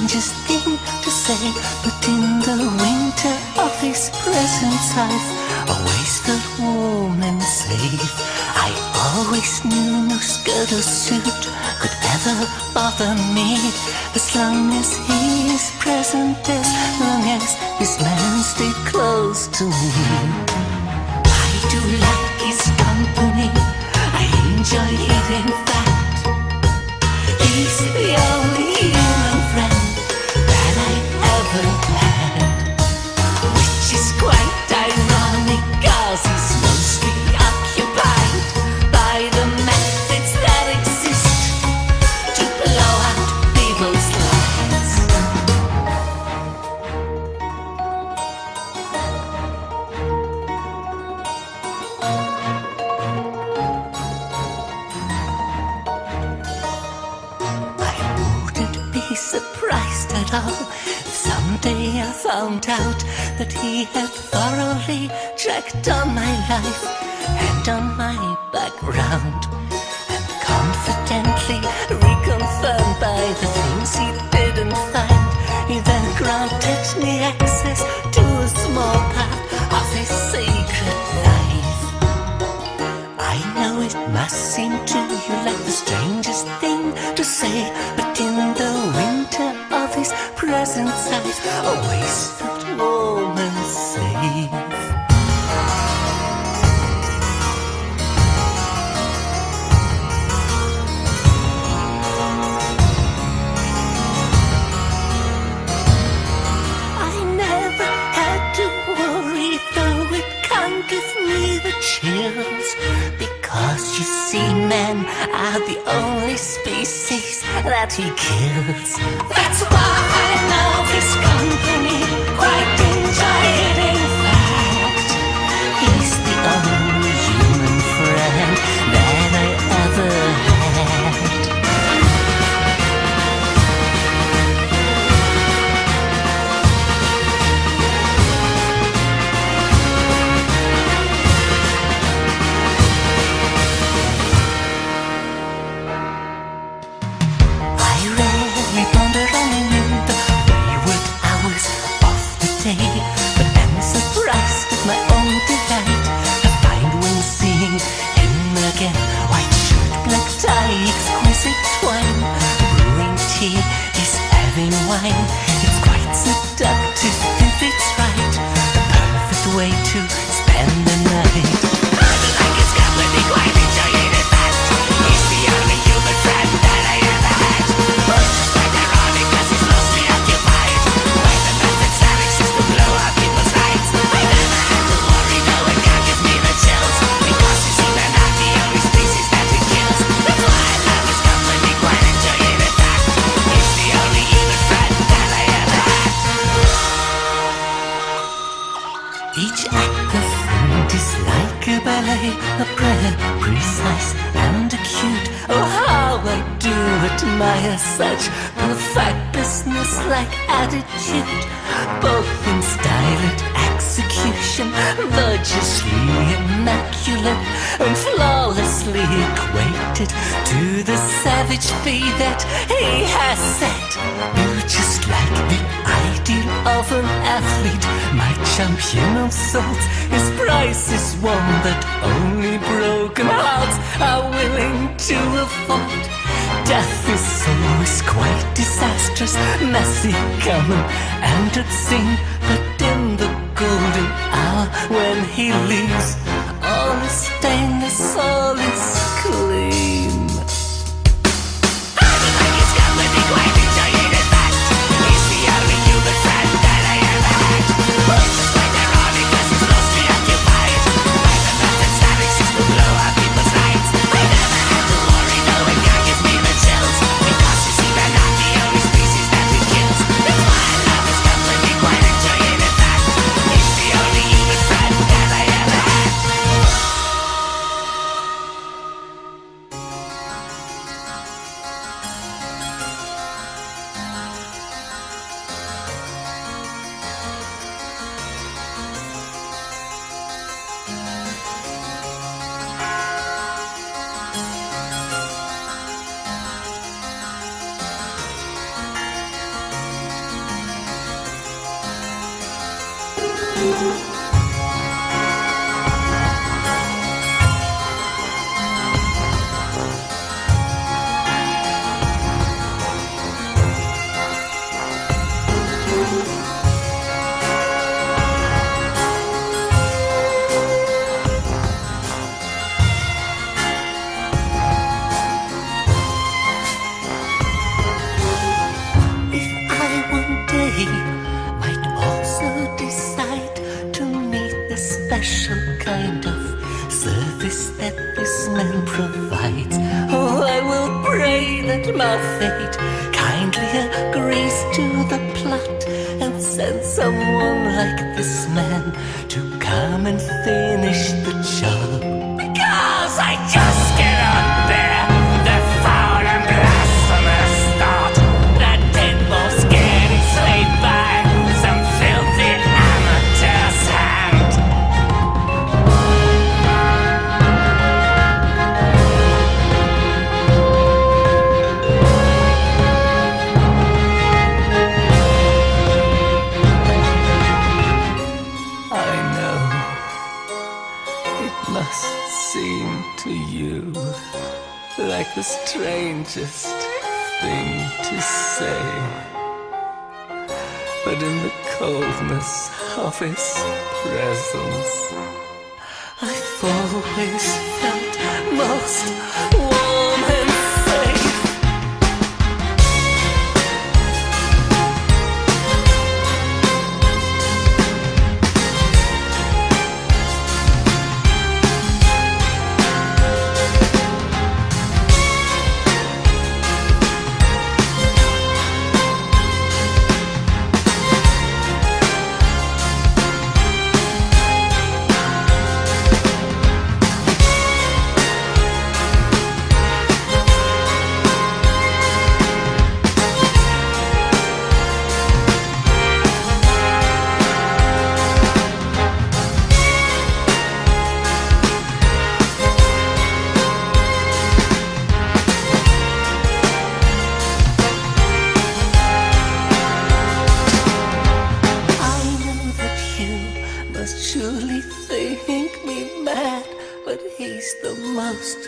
strangest thing to say, but in the winter of his present life, always felt warm and safe. I always knew no skirt or suit could ever bother me, as long as he is present, as long as this man stayed close to me. I do like his company, I enjoy it in fact. He's the only human friend that I ever had, which is quite ironic, cause he's mostly occupied by the methods that exist to blow out people's lives. Surprised at all if someday I found out that he had thoroughly tracked on my life and on my background, and confidently reconfirmed by the things he didn't find. He then granted me access to a small part of his sacred life. I know it must seem to you like the strangest thing to say, but in the winter of his present life, always felt warm and safe. I never had to worry, though it can't give me the chills, because you see, men are the only species that he kills. That's why I love his company, quite enjoy it in fact. He's the only human friend that I ever had. Ponder on in the wayward hours of the day, but am surprised at my own delight to find when seeing him again. White shirt, black tie, exquisite twine, brewing tea is having wine. It's quite seductive if it's right, the perfect way to spend the night. I like his company, quite enjoying it fast. He's the only human friend that I ever had. Each act of him is like a ballet, a prayer, precise and acute. Oh, how I do admire such perfect business-like attitude, both in style and execution, virtuously immaculate and flawlessly equated to the savage fee that he has set. Built just like the ideal of an athlete, my champion of souls, his price is one that only broken hearts are willing to afford. Death is always quite disastrous, messy, common and obscene, but in the golden hour when he leaves, all is stainless, all is clean. I don't like his company, quite enjoying it fast. He's the only human friend that I ever had. But just quite ironic, cause he's mostly occupied by the methods that exist to blow out people's lights. I never had to worry, no one can give me the chills, because you see, they're not the only species that he kills. That's why I love his company, quite enjoying it fast. He's the only human friend that I ever had. My fate kindly agrees to the plot and sends someone like this man to come and finish the job. Because I just cannot bear the foul and blasphemous thought that deadbolts getting slayed by some filthy amateur's hand. Seem to you like the strangest thing to say, but in the coldness of his presence, I've always felt most warm and safe.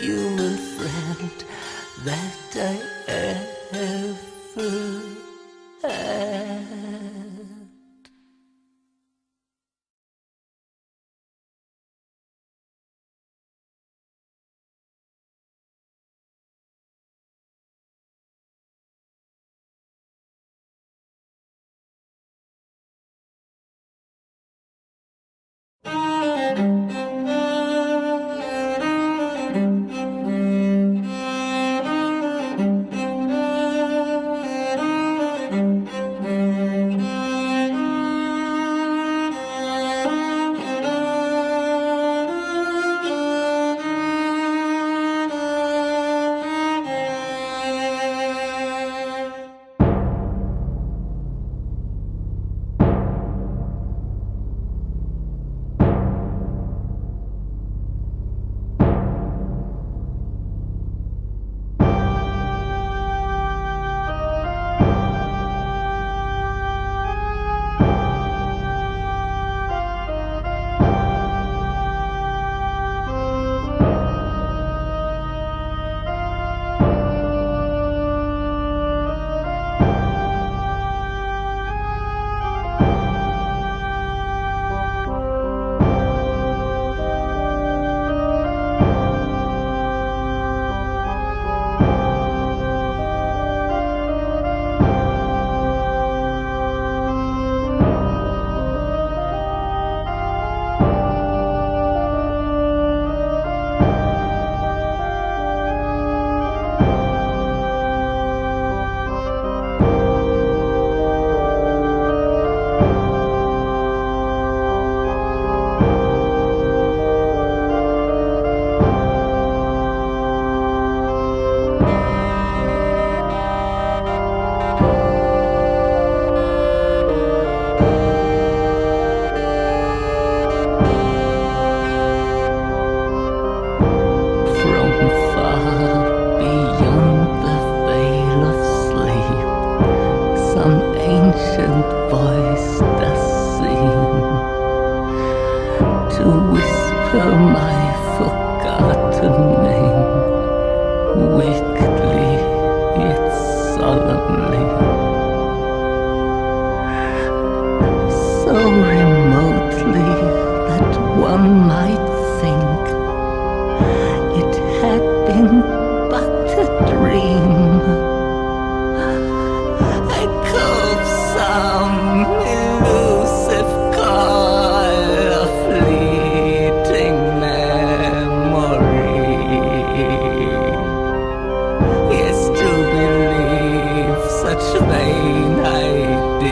Human friend that I ever had.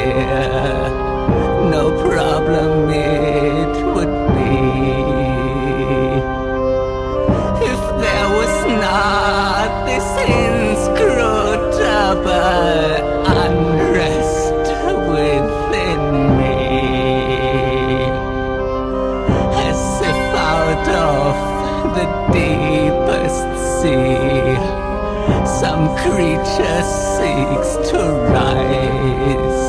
dear. No problem it would be if there was not this inscrutable unrest within me, as if out of the deepest sea some creature seeks to rise,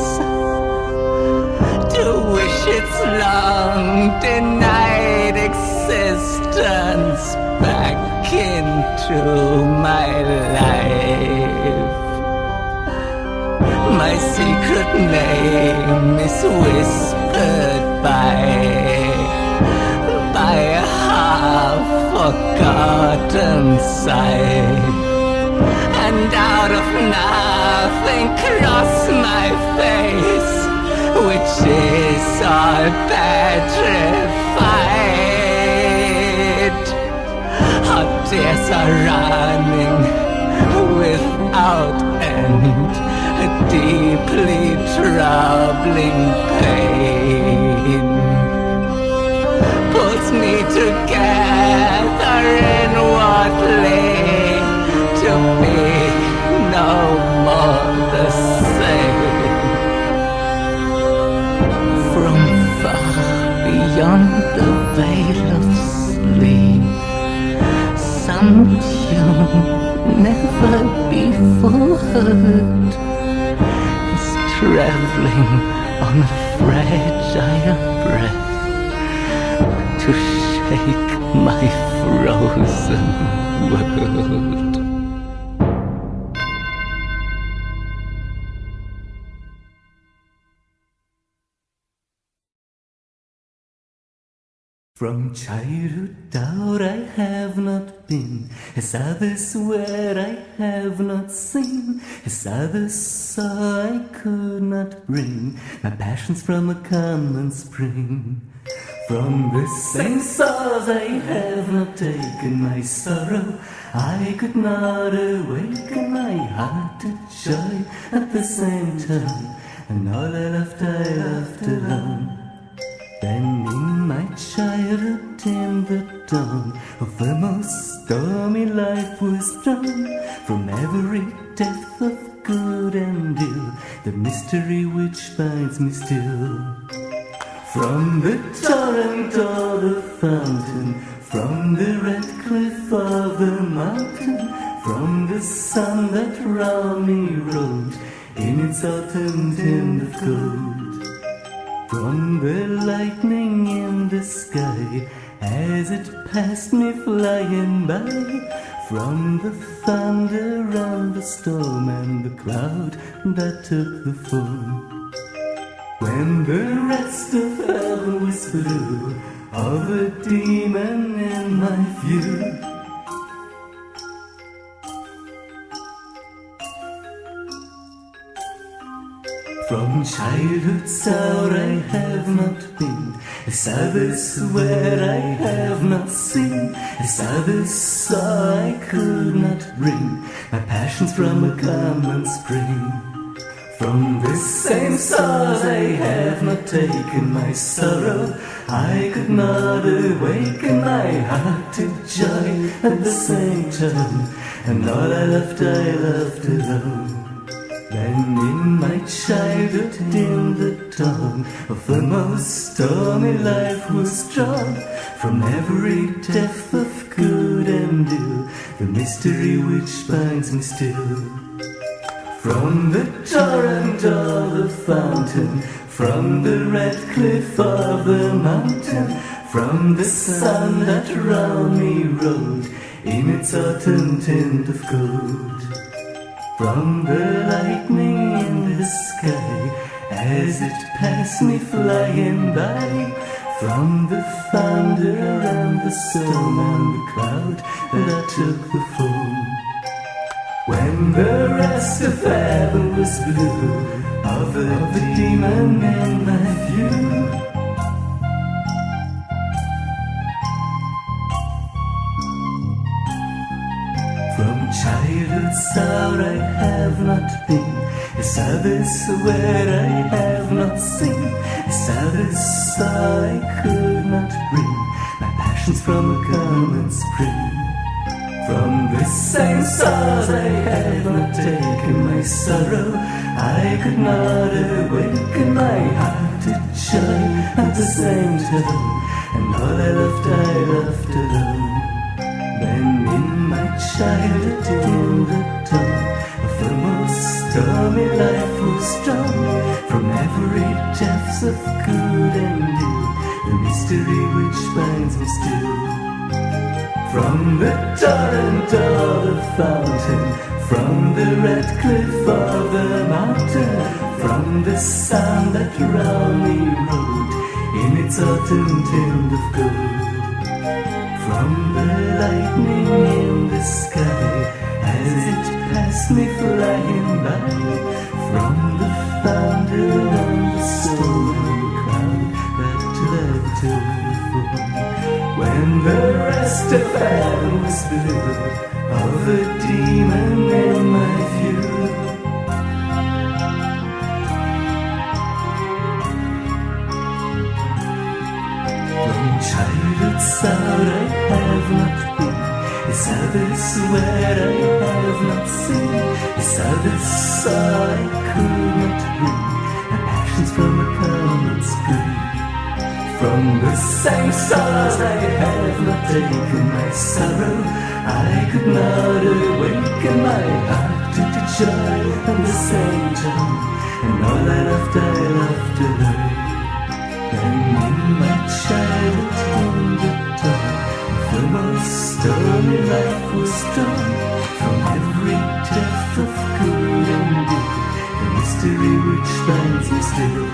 to wish its long denied existence back into my life. My secret name is whispered by a half-forgotten sight, and out of nothing cross my face, which is all petrified. Hot tears are running without end, a deeply troubling pain pulls me together inwardly to be no more the same. From far beyond the veil of sleep, some tune never before heard is traveling on a fragile breath to shake my frozen world. From childhood out I have not been, as others were I have not seen, as others saw I could not bring my passions from a common spring. From the same source I have not taken my sorrow, I could not awaken my heart to joy at the same time, and all I loved alone. Then in my childhood, in the dawn of the most stormy life was drawn from every depth of good and ill, the mystery which binds me still. From the torrent or the fountain, from the red cliff or the mountain, from the sun that round me rolled in its autumn tint of gold. From the lightning in the sky as it passed me flying by, from the thunder and the storm and the cloud that took the form. When the rest of heaven was blue of a demon in my view, from childhood's out I have not been, as others where I have not seen, as others saw I could not bring my passions from a common spring. From this same source I have not taken my sorrow, I could not awaken my heart to joy at the same time, and all I loved alone. Then in my childhood, in the dawn of the most stormy life was drawn from every depth of good and ill, the mystery which binds me still. From the torrent or the fountain, from the red cliff or the mountain, from the sun that round me rolled in its autumn tint of gold. From the lightning in the sky as it passed me flying by, from the thunder and the storm and the cloud that took the form. When the rest of heaven was blue of the demon in my view, from childhood's out I have not been, Service where I have not seen, service I could not bring, my passions from a common spring. From the same stars I have not taken my sorrow, I could not awaken my heart to joy at the same time, and all I loved alone. Then in my childhood in the dawn of the most stormy life was drawn from every depths of good and ill, the mystery which binds me still. From the torrent or the fountain, from the red cliff or the mountain, from the sun that round me rode in its autumn tint of gold. From the lightning in the sky as it passed me flying by, from the thunder and the storm cloud that led to me. When the rest of heaven was blue of a demon in my view, from childhood's out I have not been, a service where I have not seen, a service I could not bring, my passions from a common spring. From the same stars I have not taken my sorrow, I could not awaken my heart to joy at the same time, and all I loved alone. Then in my childhood in the dawn of the most stormy life was drawn from every depth of good and ill, the mystery which binds me still.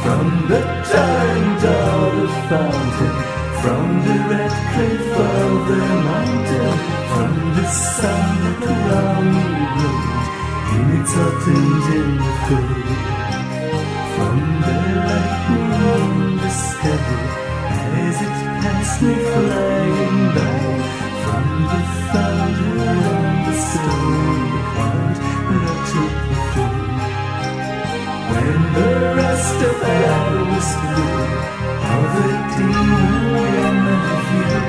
From the torrent or the fountain, from the red cliff or the mountain, from the sun that around me rode in its autumn tint of gold. From the lightning in the sky as it passed me flying by, from the thunder and the storm cloud that took me through. When the rest of heaven was blue of a demon in my view,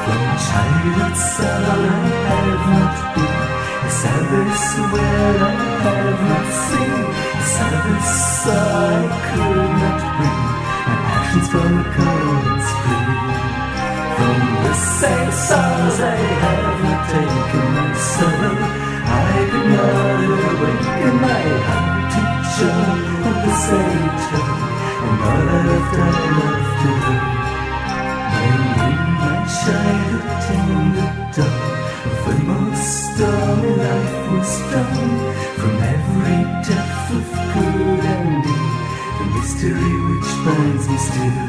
from childhood soul I have not been, a service where I have not seen, a service I could not bring, my passions from a cold spring. From the same stars I have not taken my sorrow, I could not awaken my heart to joy at the same time, and all I loved alone. When in my childhood in the dawn of the most stormy life was drawn from every depth of good and ill, the mystery which binds me still.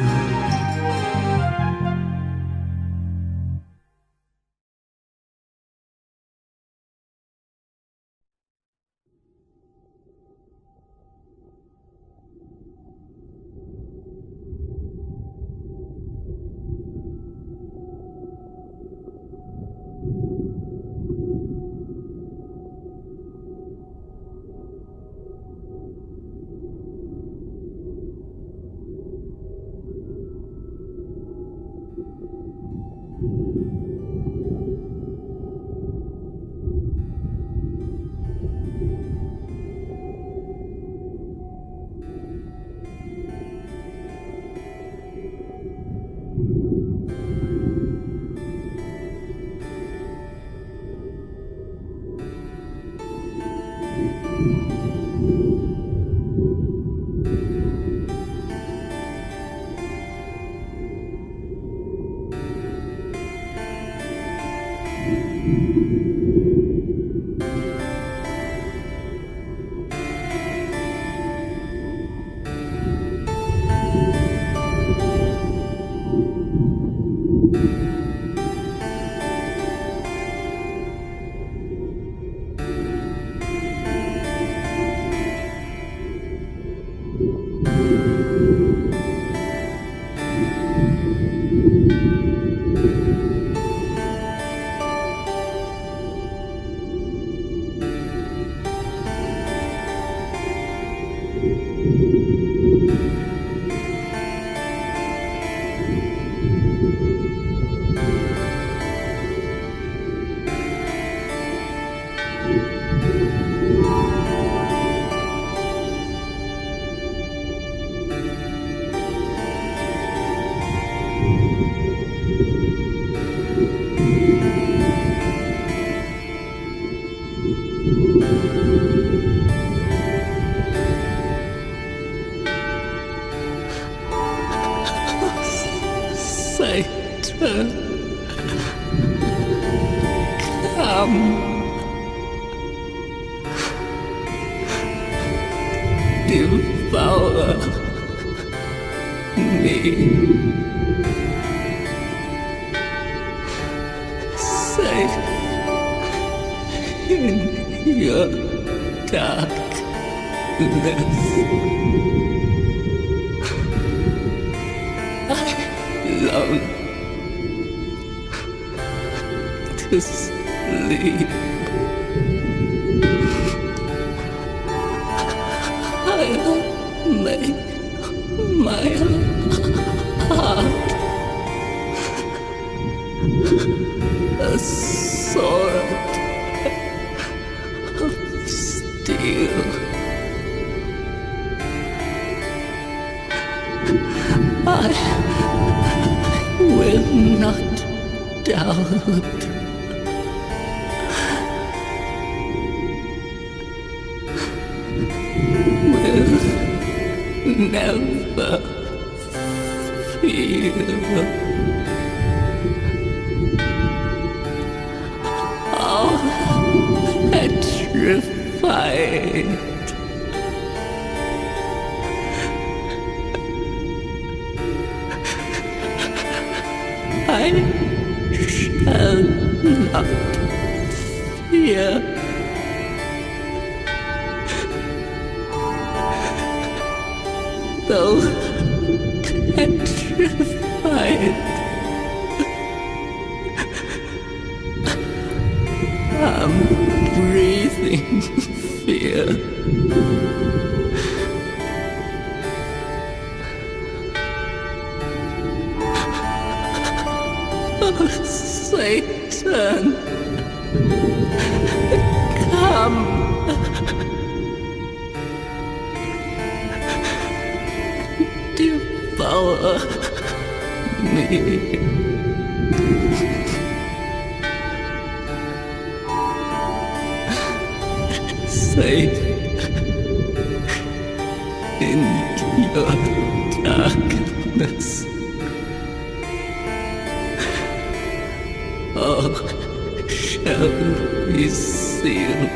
Satan, come, devour me. Safe in your darkness, I long to sleep. I'll make my heart a sword of steel. I will not doubt. Will never feel. All petrified. I shall not fear. Though petrified, I'm breathing fear. Oh, Satan, come. Devour me. Safe in your darkness. All shall be sealed.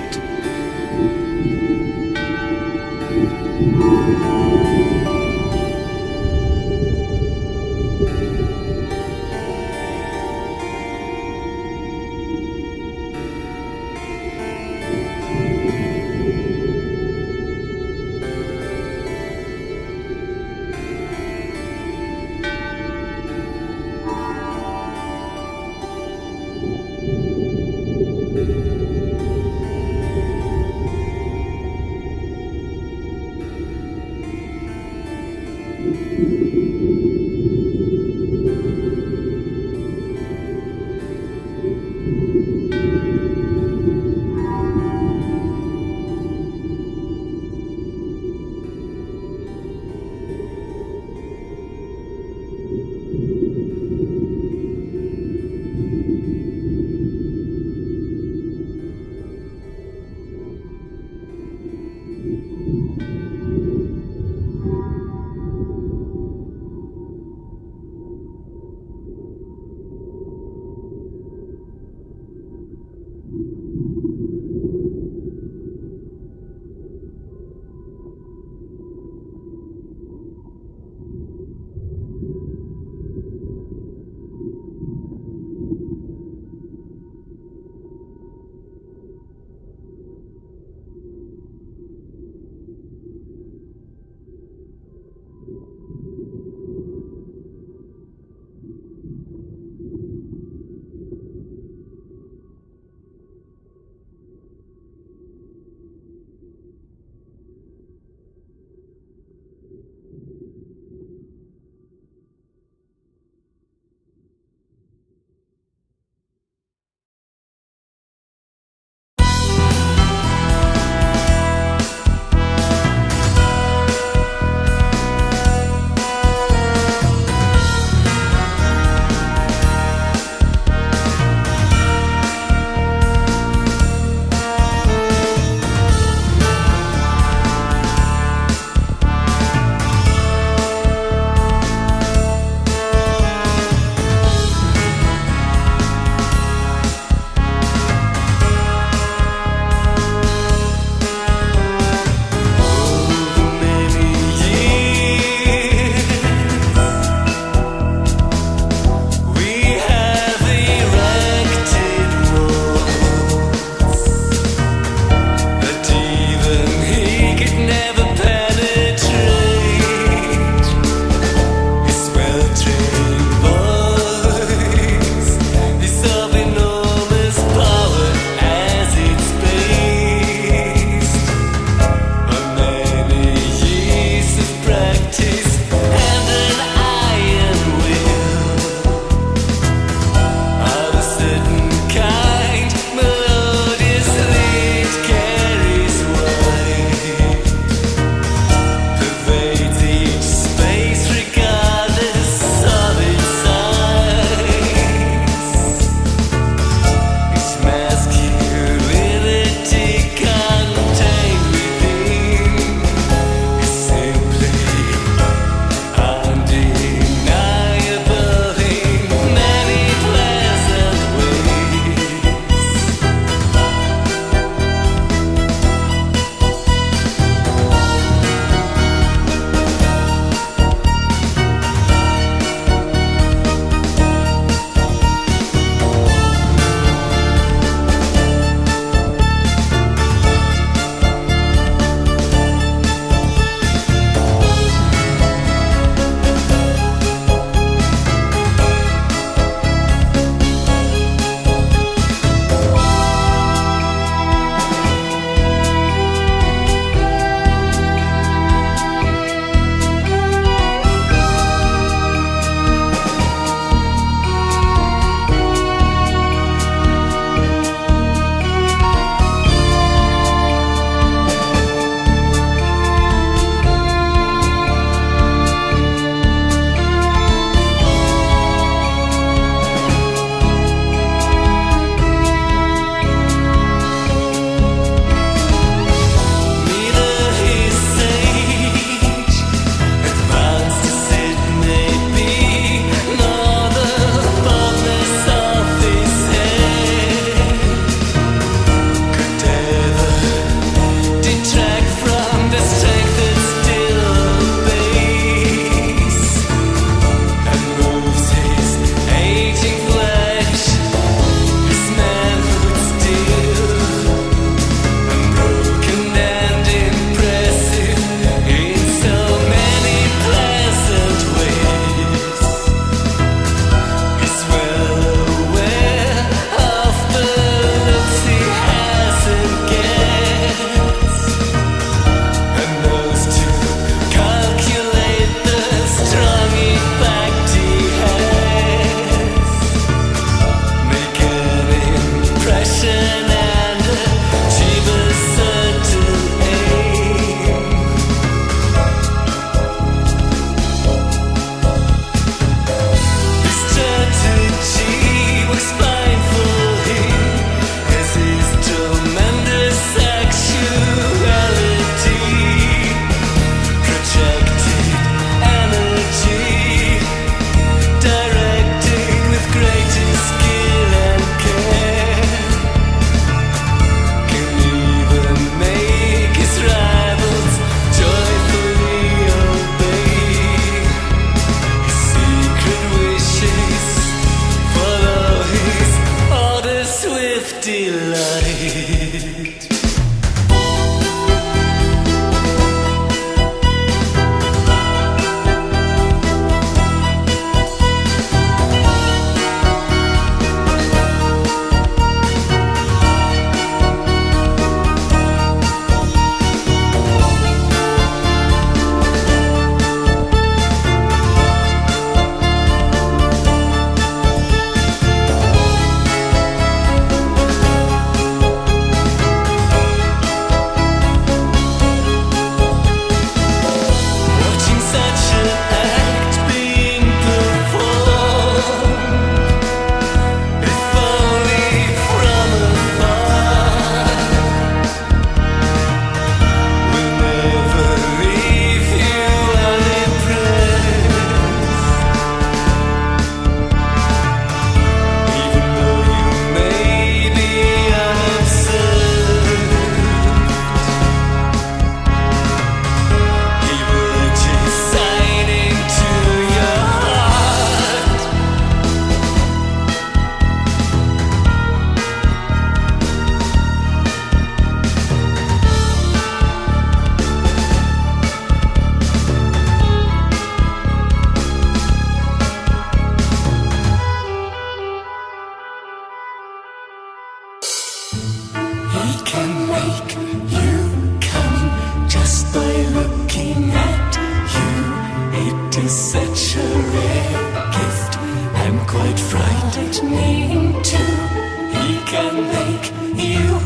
make you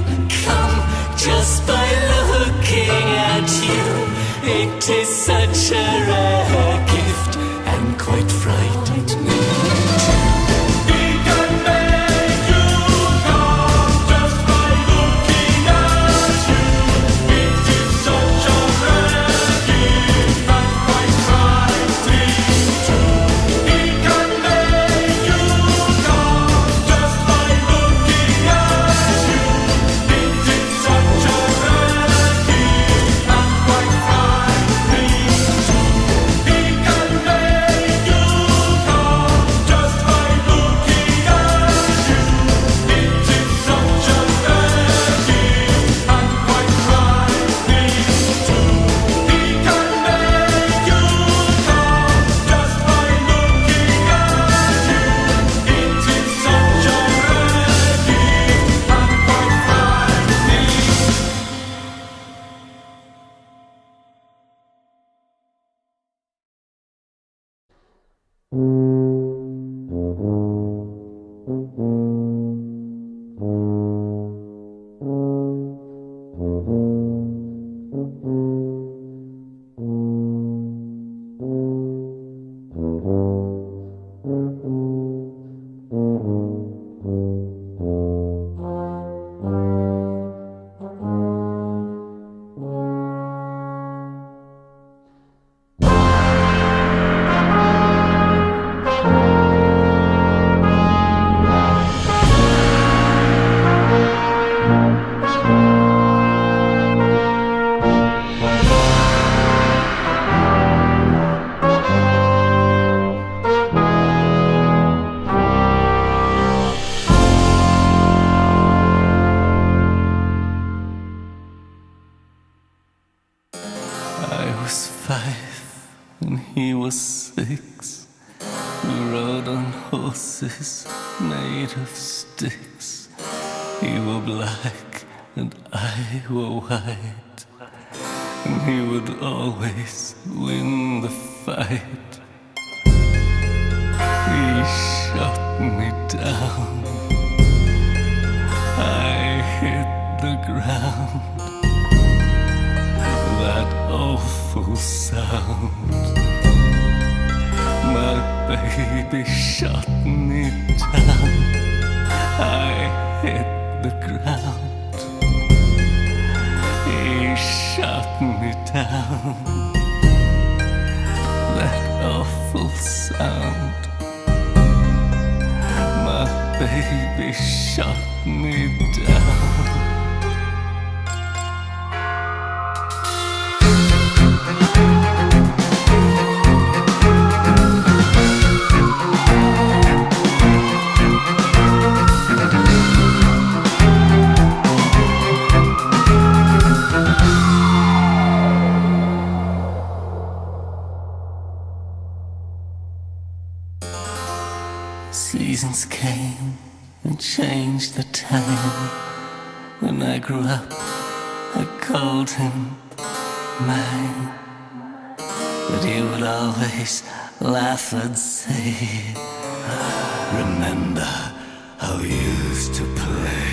come just by looking at you. It is such a rare gift and quite frightening too. He can make you come just by looking at you. It is such a rare gift and quite frightening too. He can make you come just by looking at you. It is such a rare gift and quite frightening too. He can make you come just by looking at you. It is such a rare gift and quite frightening too. He can make you come just by looking at you. It is such a rare gift and quite frightening. I was 5 and he was 6. We rode on horses made of sticks. He wore black and I wore white, and he would always win the fight. He shot me down. I hit the ground. That awful sound. My baby shot me down. I hit the ground. He shot me down. That awful sound. My baby shot me down. Seasons came and changed the time. When I grew up, I called him mine. But he would always laugh and say, remember how we used to play.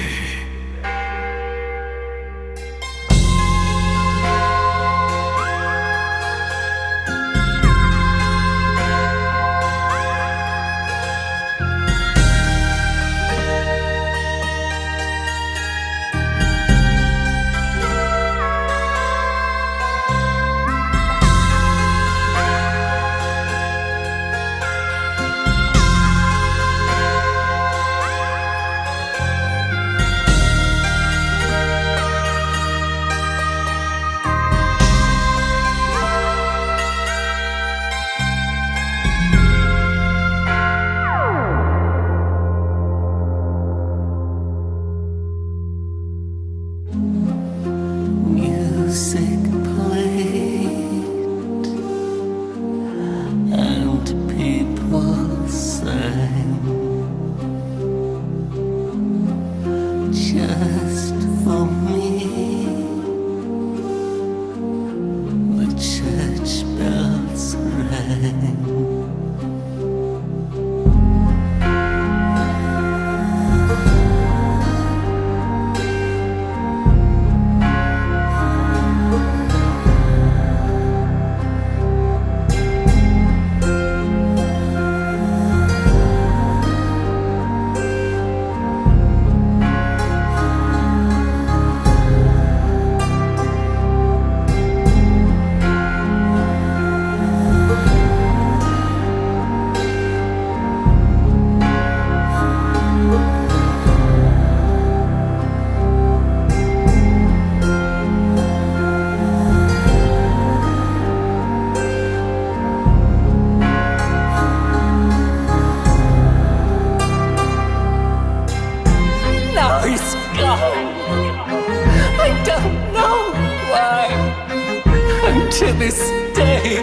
to this day,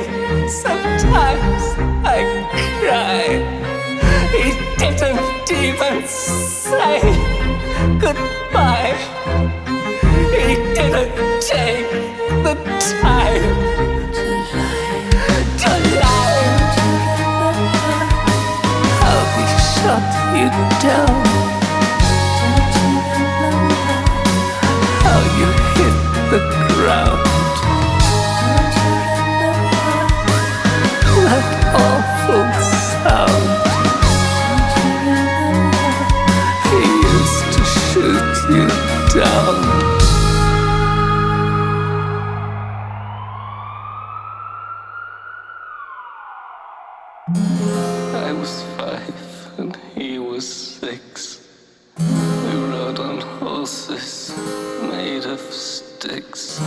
sometimes I cry. He didn't even say goodbye. He didn't take the time to lie. How he shut you down. How you hit the ground. That awful sound. He used to shoot you down. I was 5 and he was 6. We rode on horses made of sticks.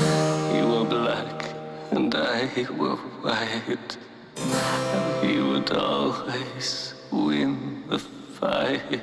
You were black and I were white. And he would always win the fight.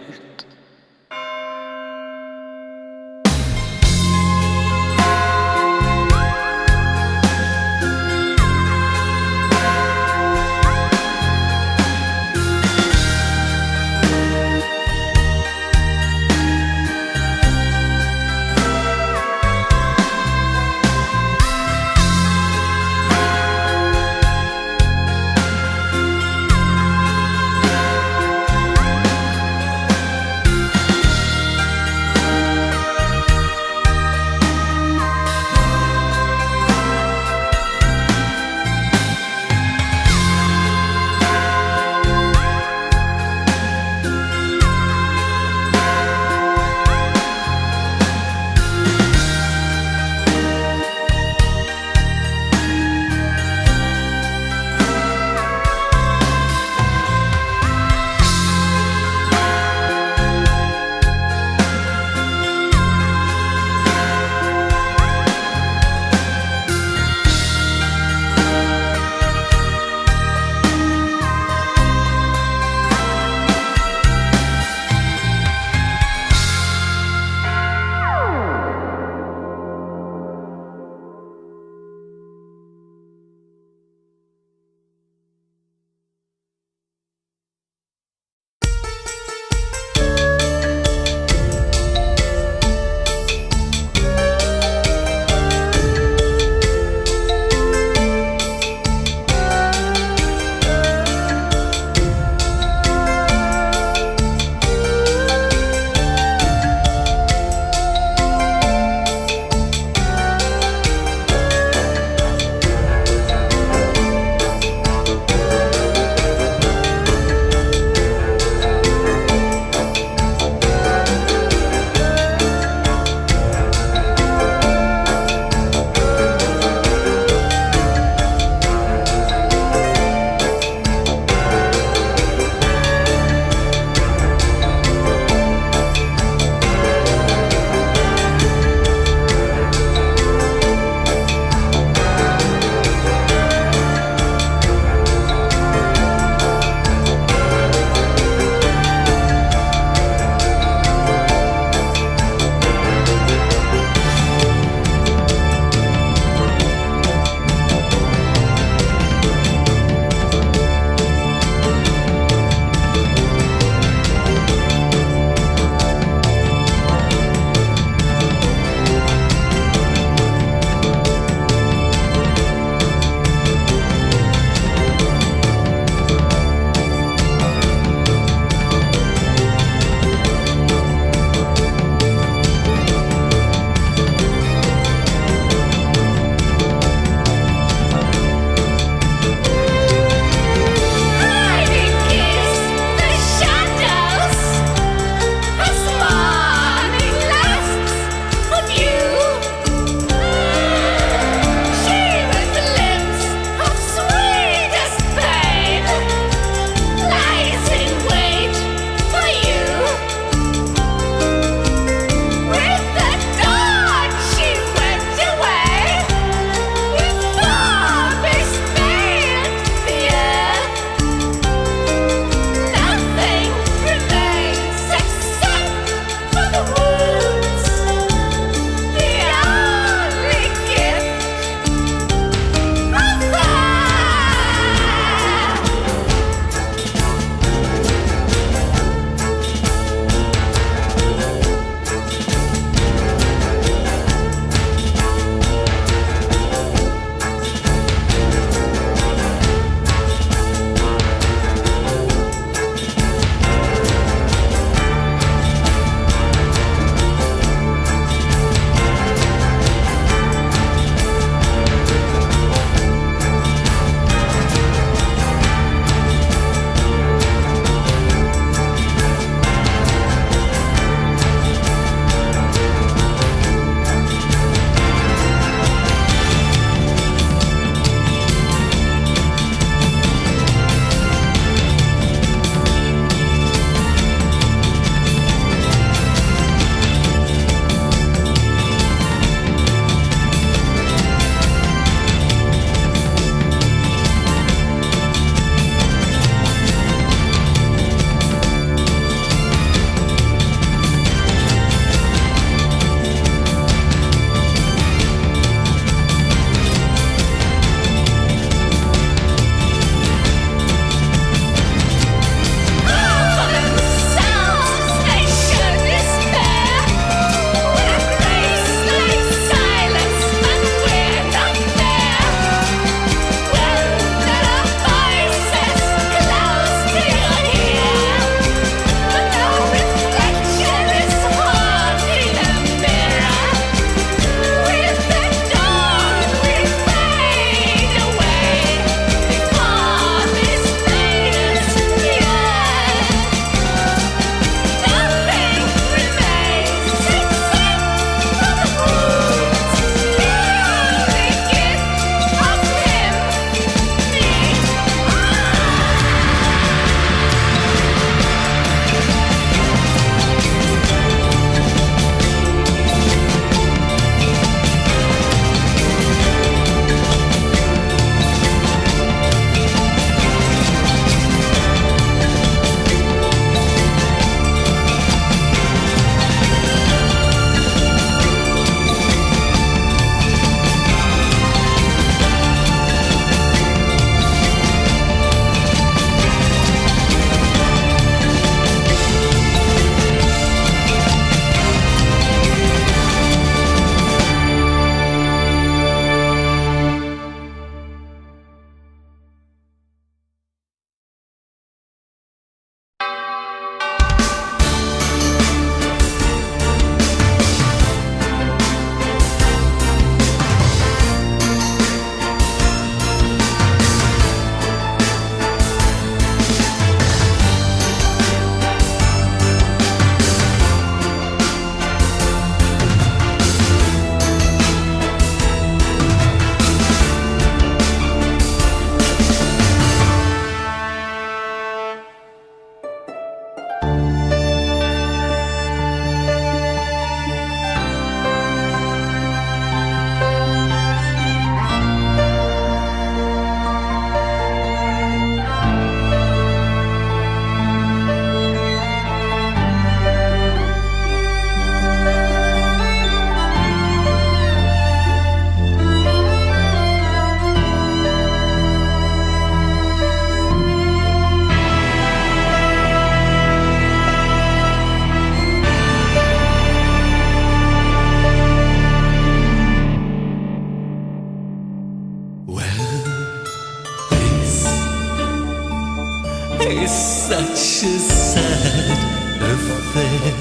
sad affair.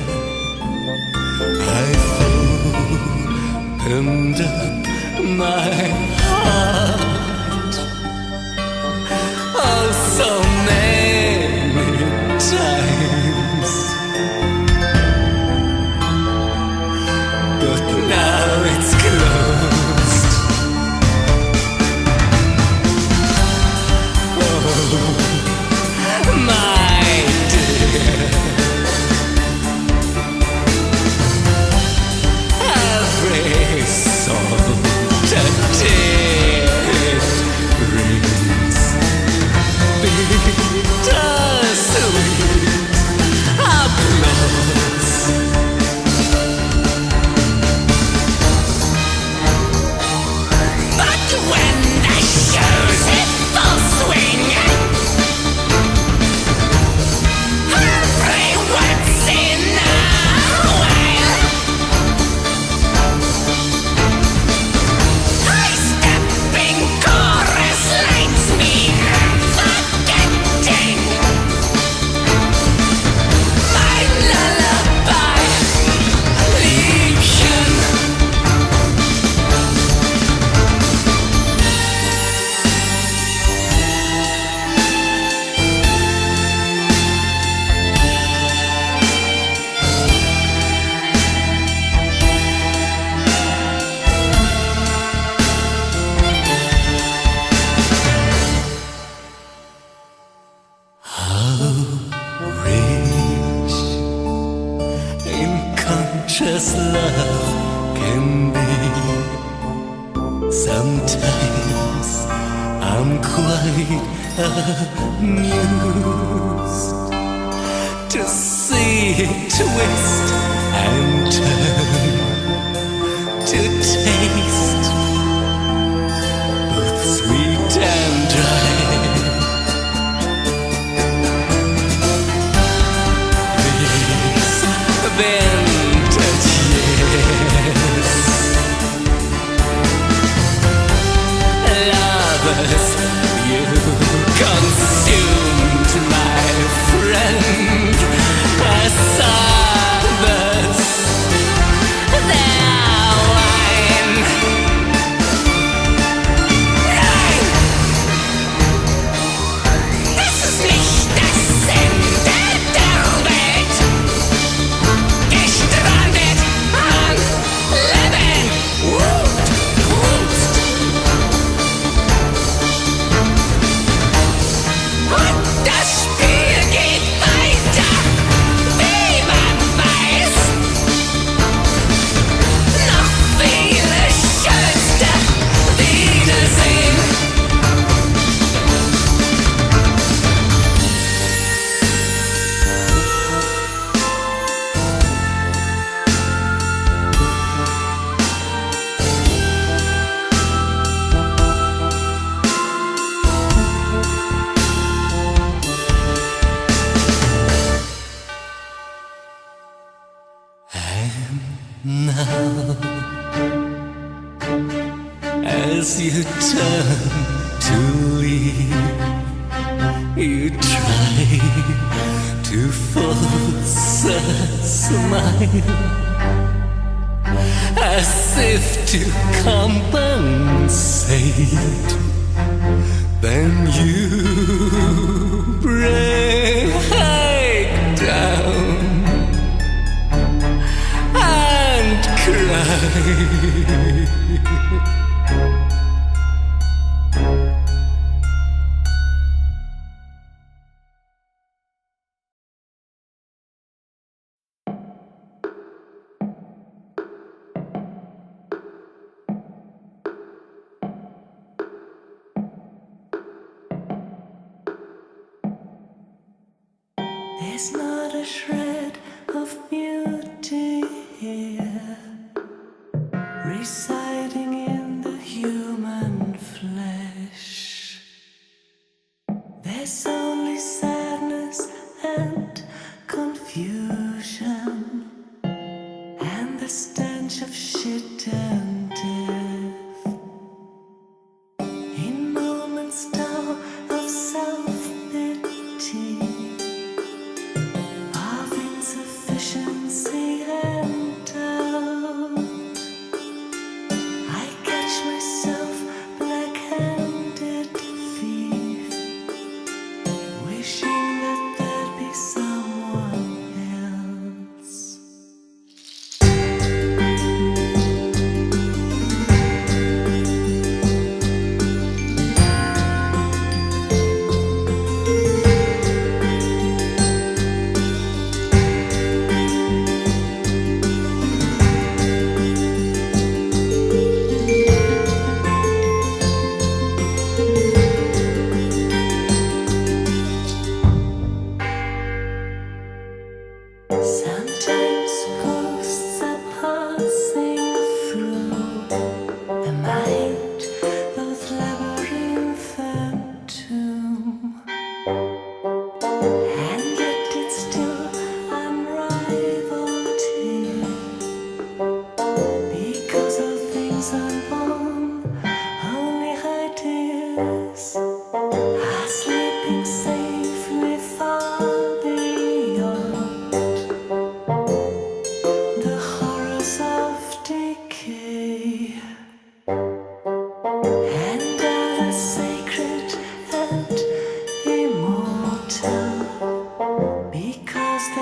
I opened up my heart, oh, so many times, but now it's closed. Oh, my dear, every song that it brings, bittersweet applause. But when the show's in full swing, every once in a while, high-stepping chorus lines me forgetting my lullaby legion. Rich in conscious love can be. Sometimes I'm quite amused to see it twist and turn, to taste both sweet and dry. Vintage years, lovers, you consumed my friend, as others their wine. Nein, das ist nicht das Ende der Welt. Gestrandet an Leben, Wut. Und das Spiel geht weiter, wie man weiß. Noch viele schönste Wiedersehen. Now, as you turn to leave, you try to force a smile, as if to compensate. Then you break down and cry. There's not a shred of beauty here, residing in the human flesh. There's only sadness and confusion, and the stench of shit and death. In moments now of self-pity,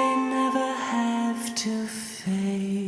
they never have to fade.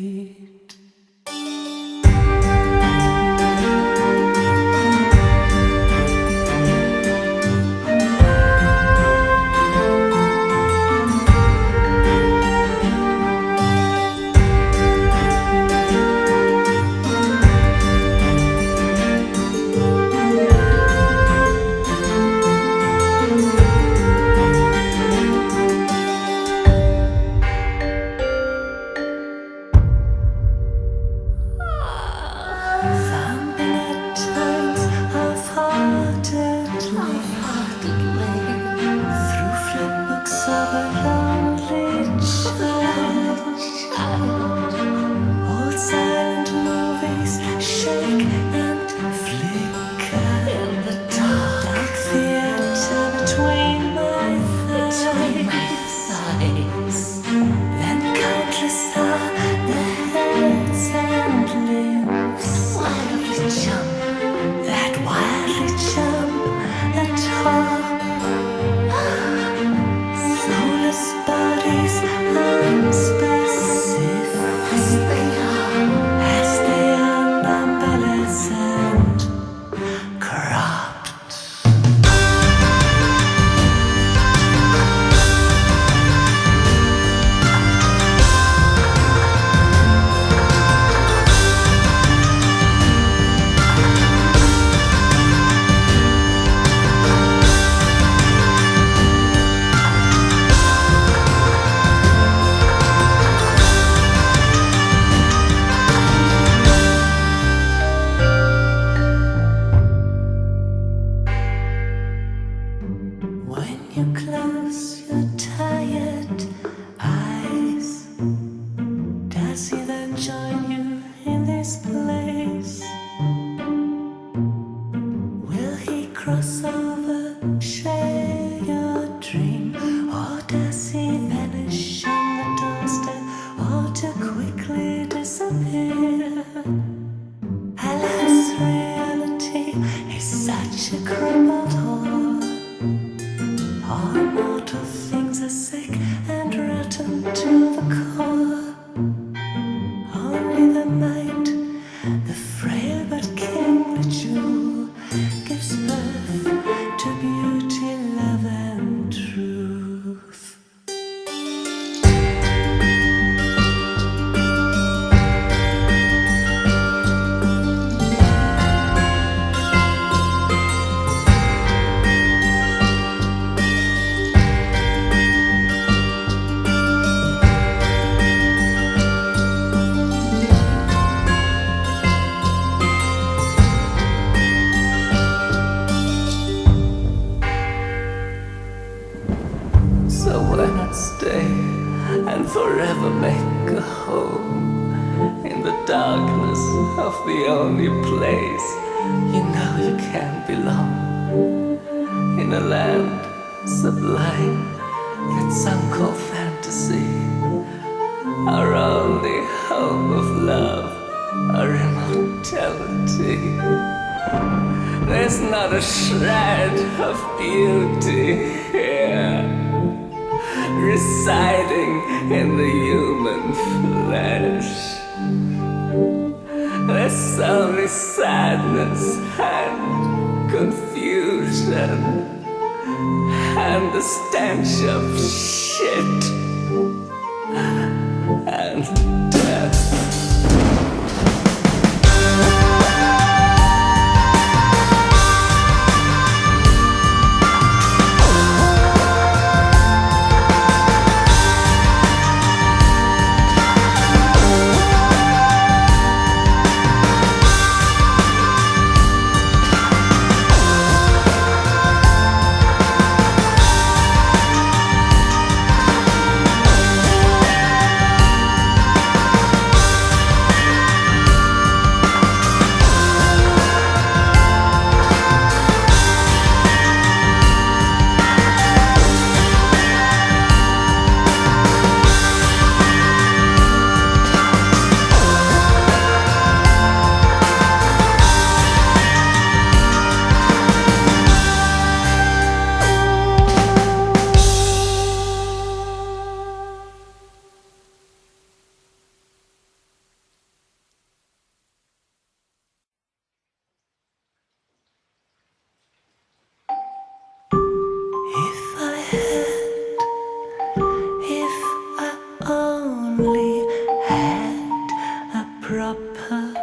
only had a proper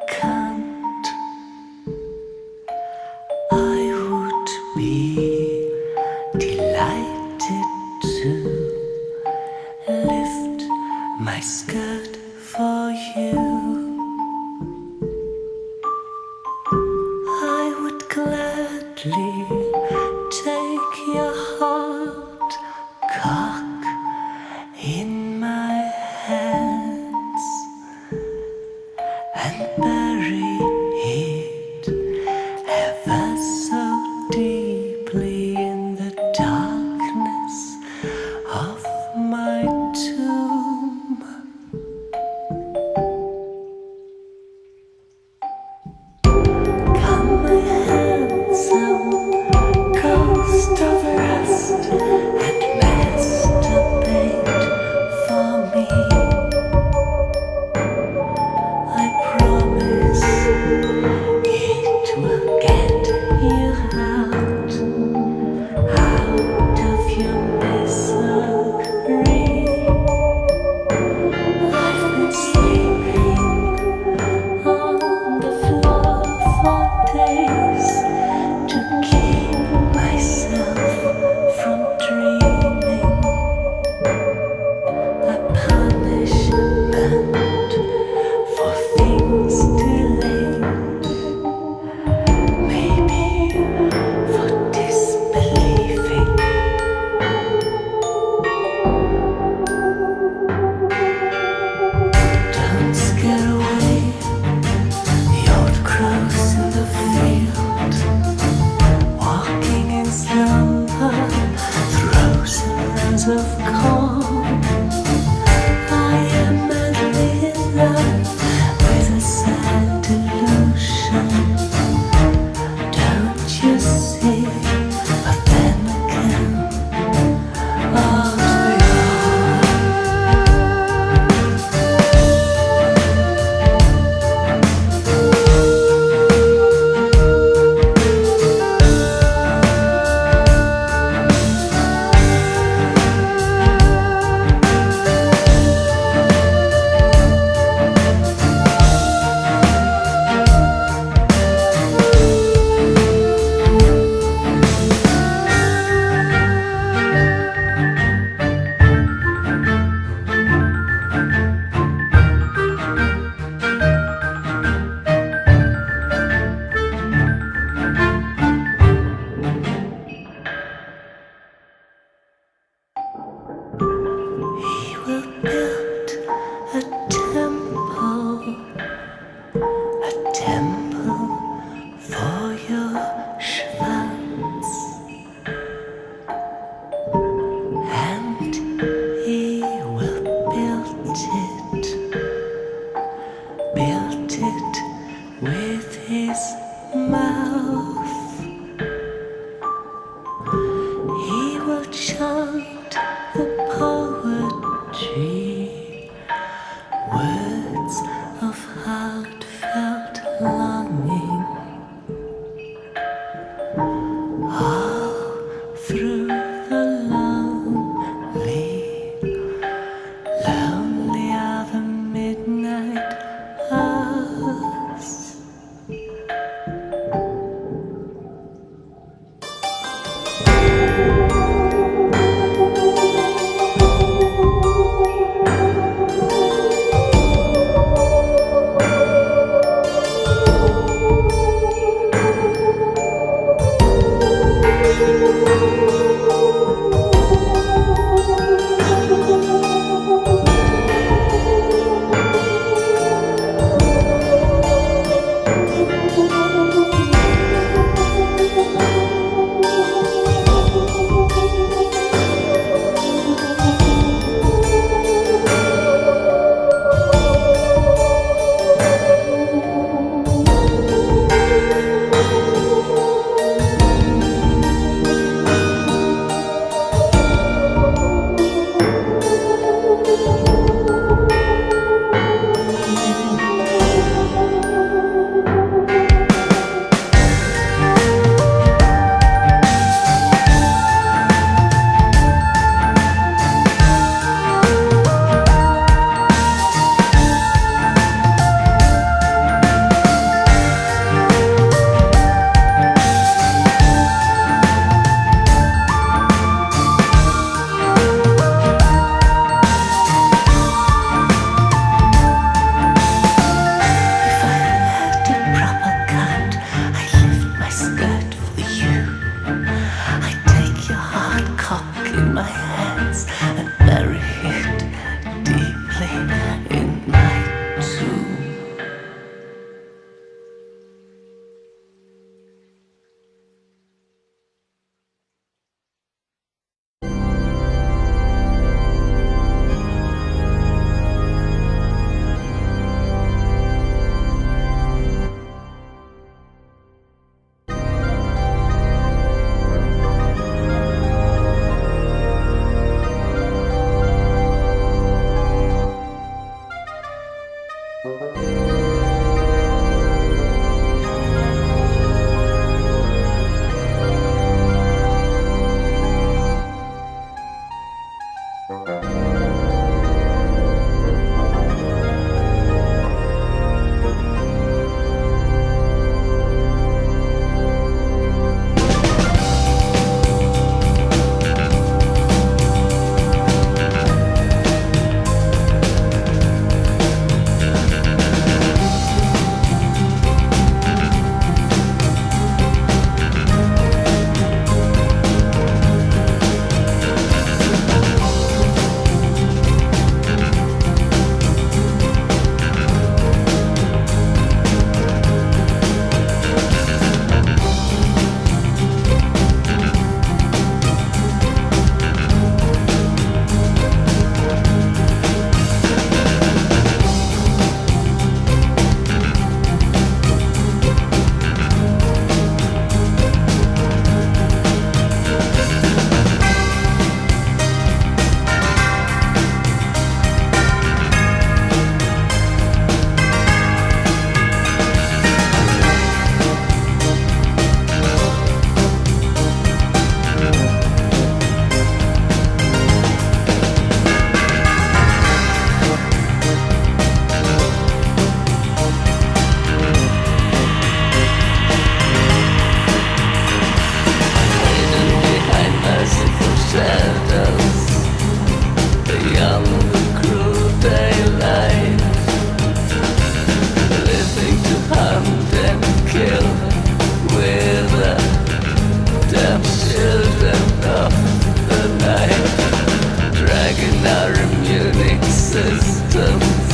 cunt, I would be delighted to lift my skirt for you. I would gladly take your hard cock in my hands and bury it ever so deeply in the darkness of my tomb. Come, my handsome ghost of rust, and masturbate existence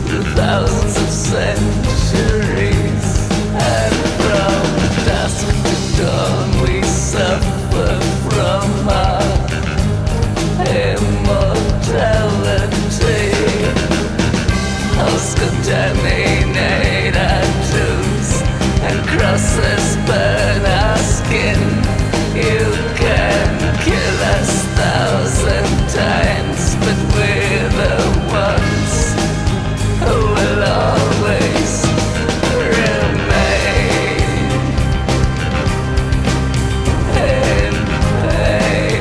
through thousands of centuries, and from dusk to dawn we suffer from our immortality. Hosts contaminate our tombs and crosses burn our skin. You can kill us 1,000 times, but we're the ones who will always remain in pain.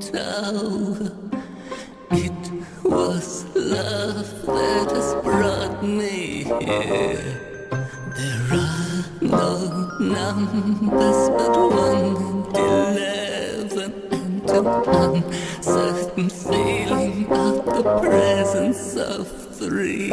tower. It was love that has brought me here. There numbers but 1 and 11, and an uncertain feeling of the presence of 3.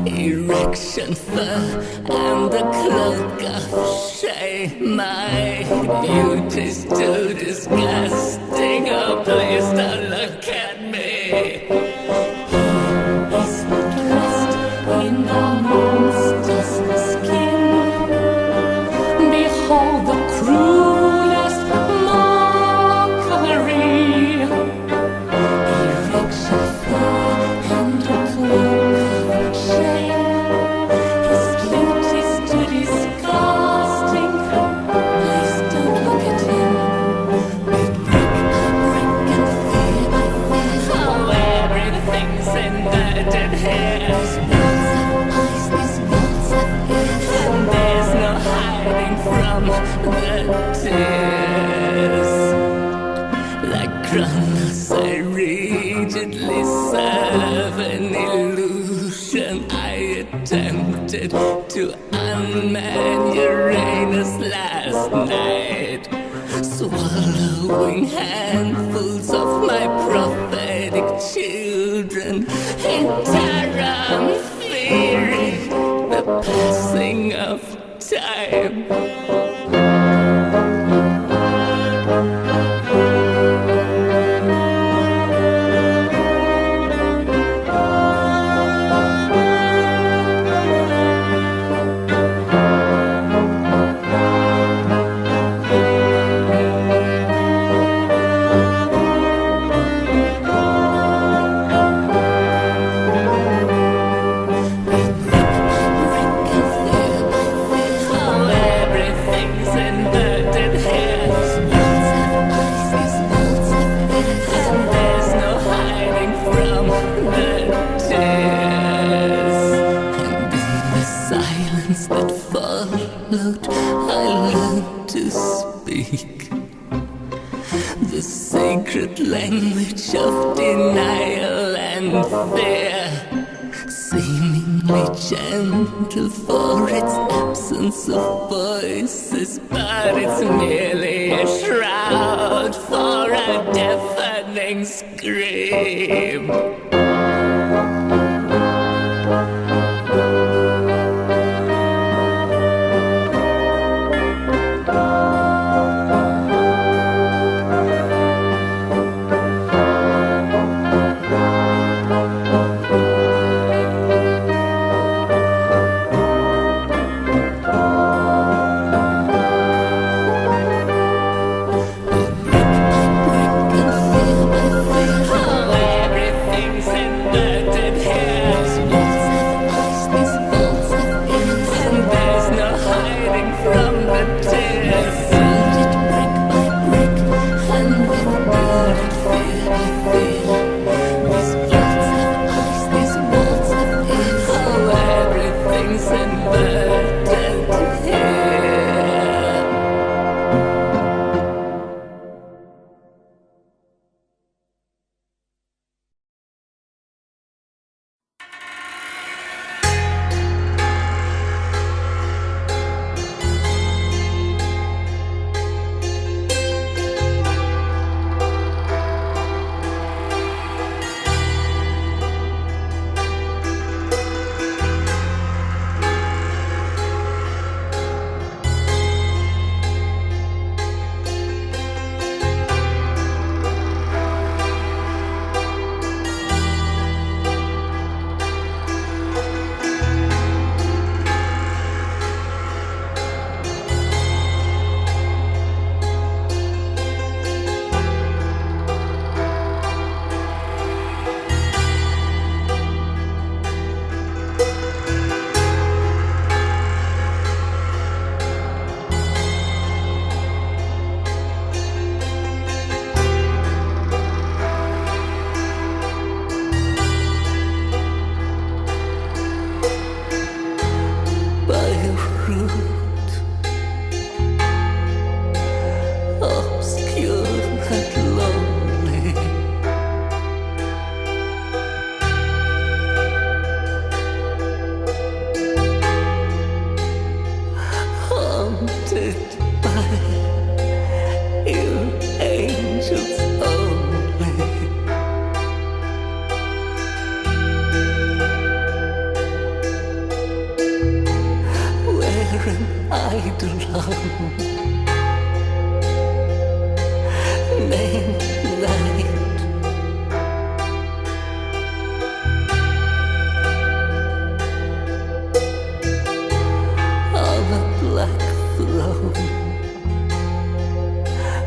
Erection fur and the cloak of shame. My beauty's too disgusting. Oh, please don't look at me. He's dressed in the monster's skin. Behold the cruelest mockery. Erection fur and the cloak of shame. His beauty's too disgusting. Please don't look at him. Big brick and fear by fear. Oh, everything's inverted here. These walls have eyes, these walls have ears, and there's no hiding from the tears. Like Kronos, I rigidly serve an illusion. I attempted to unman Uranus last night, swallowing handfuls of my prophetic children in terror, fearing the passing of time. The sacred language of denial and fear, seemingly gentle for its absence of voices, but it's merely a shroud for a deafening scream. Everything's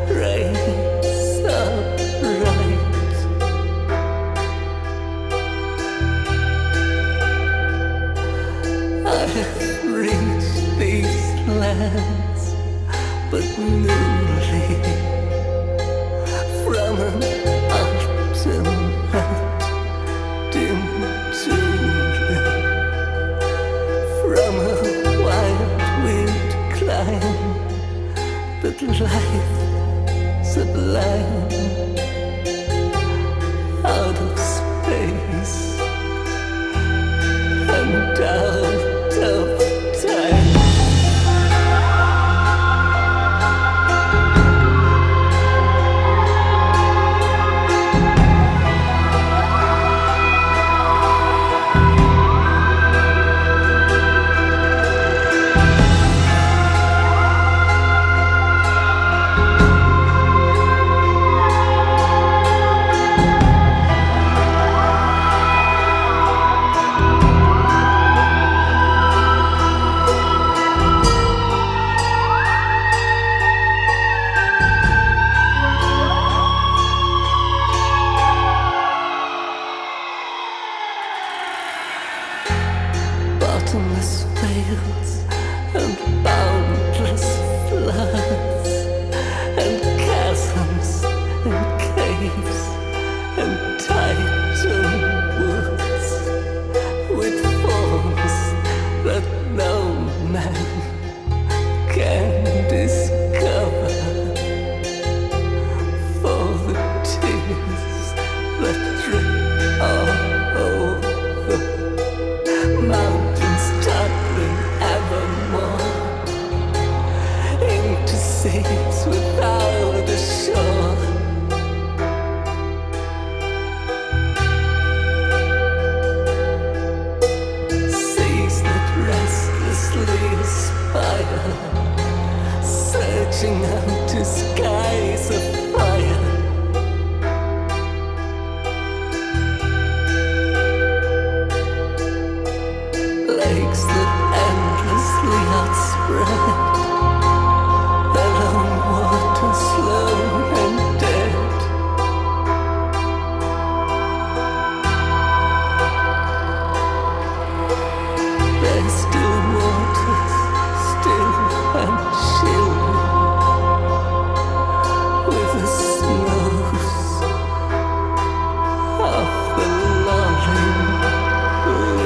raise upright. I have reached these lands, but newly from an ultimate dim tulip, from a wild wind climb that life sublime out of space and out of time. Bottomless veils and boundless floods and chasms and caves and titan woods with forms that no man can discover, for the tears that drip all over mountains toppling evermore into seas without a shore. Seas that restlessly aspire, searching out to skies of fire. Lakes that endlessly outspread, their own water slow and dead. They're still waters, still and chilly, with the snows of the lolling lily.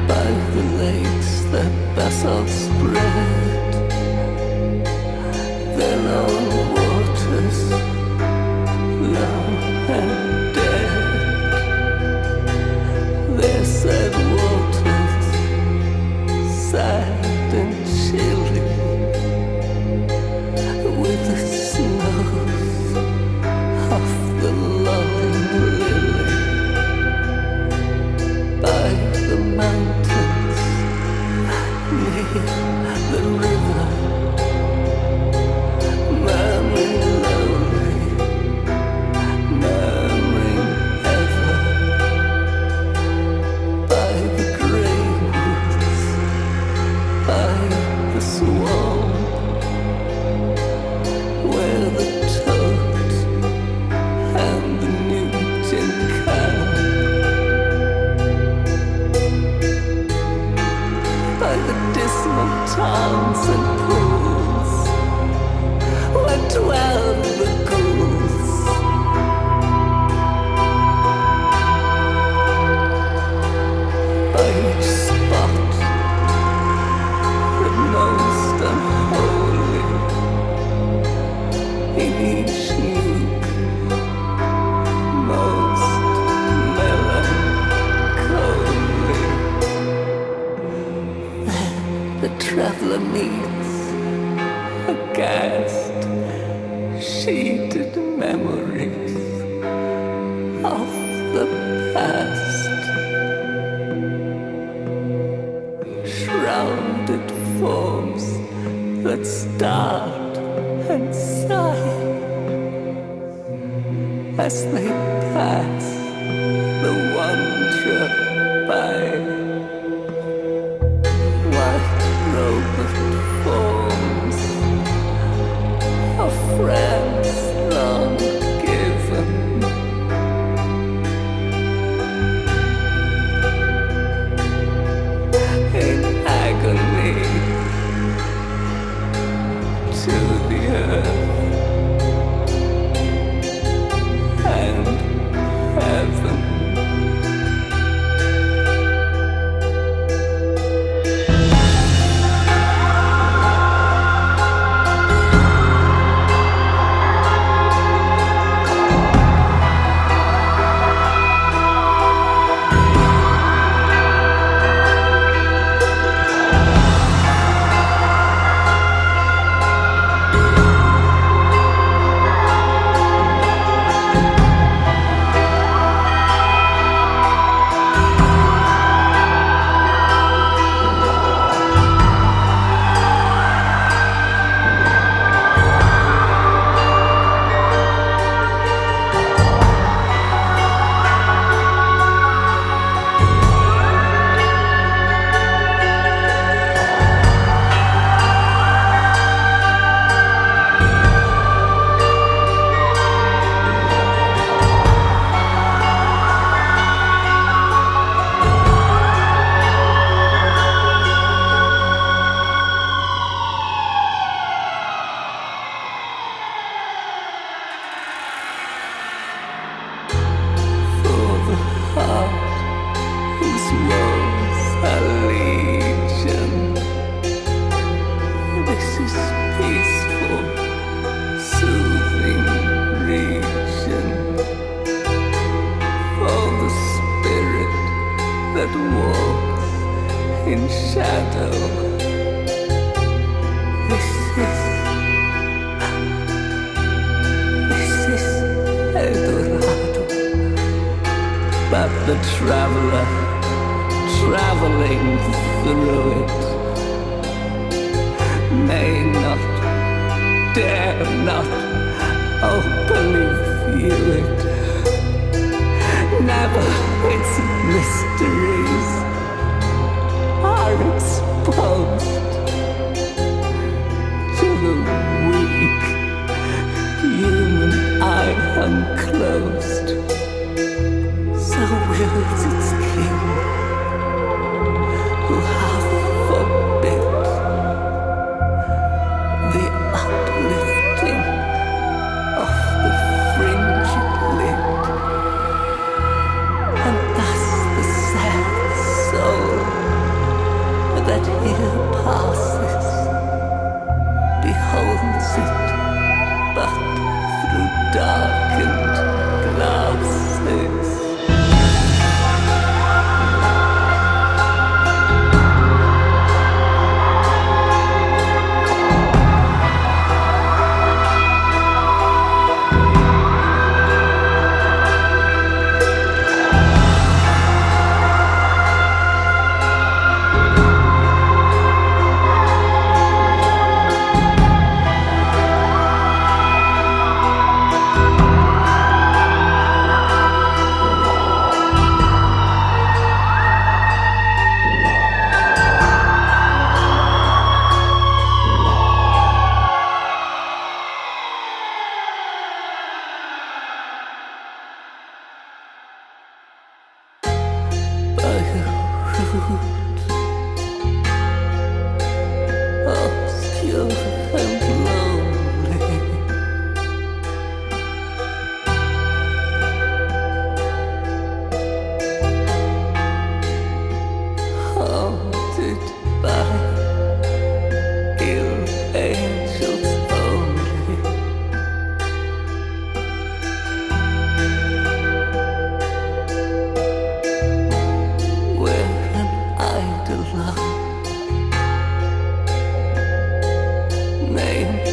By the lakes that basalt spread, their own waters low and dead. Their sad waters, sad and chilly, with the snows of the lolling lily. By the mountains, near the river, murmuring lonely, murmuring start and sigh as they pass the wanderer by. White robed forms of friends long given, in agony to the earth and heaven. The traveler traveling through it may not, dare not openly view it. Never its mysteries are exposed to the weak human eye unclosed. So wills its king, who half forbids the uplifting of the fringed lid, and thus the sad soul that here passes beholds it but through darkened glasses. Obscure and lonely, haunted by ill angels only, where an idol love named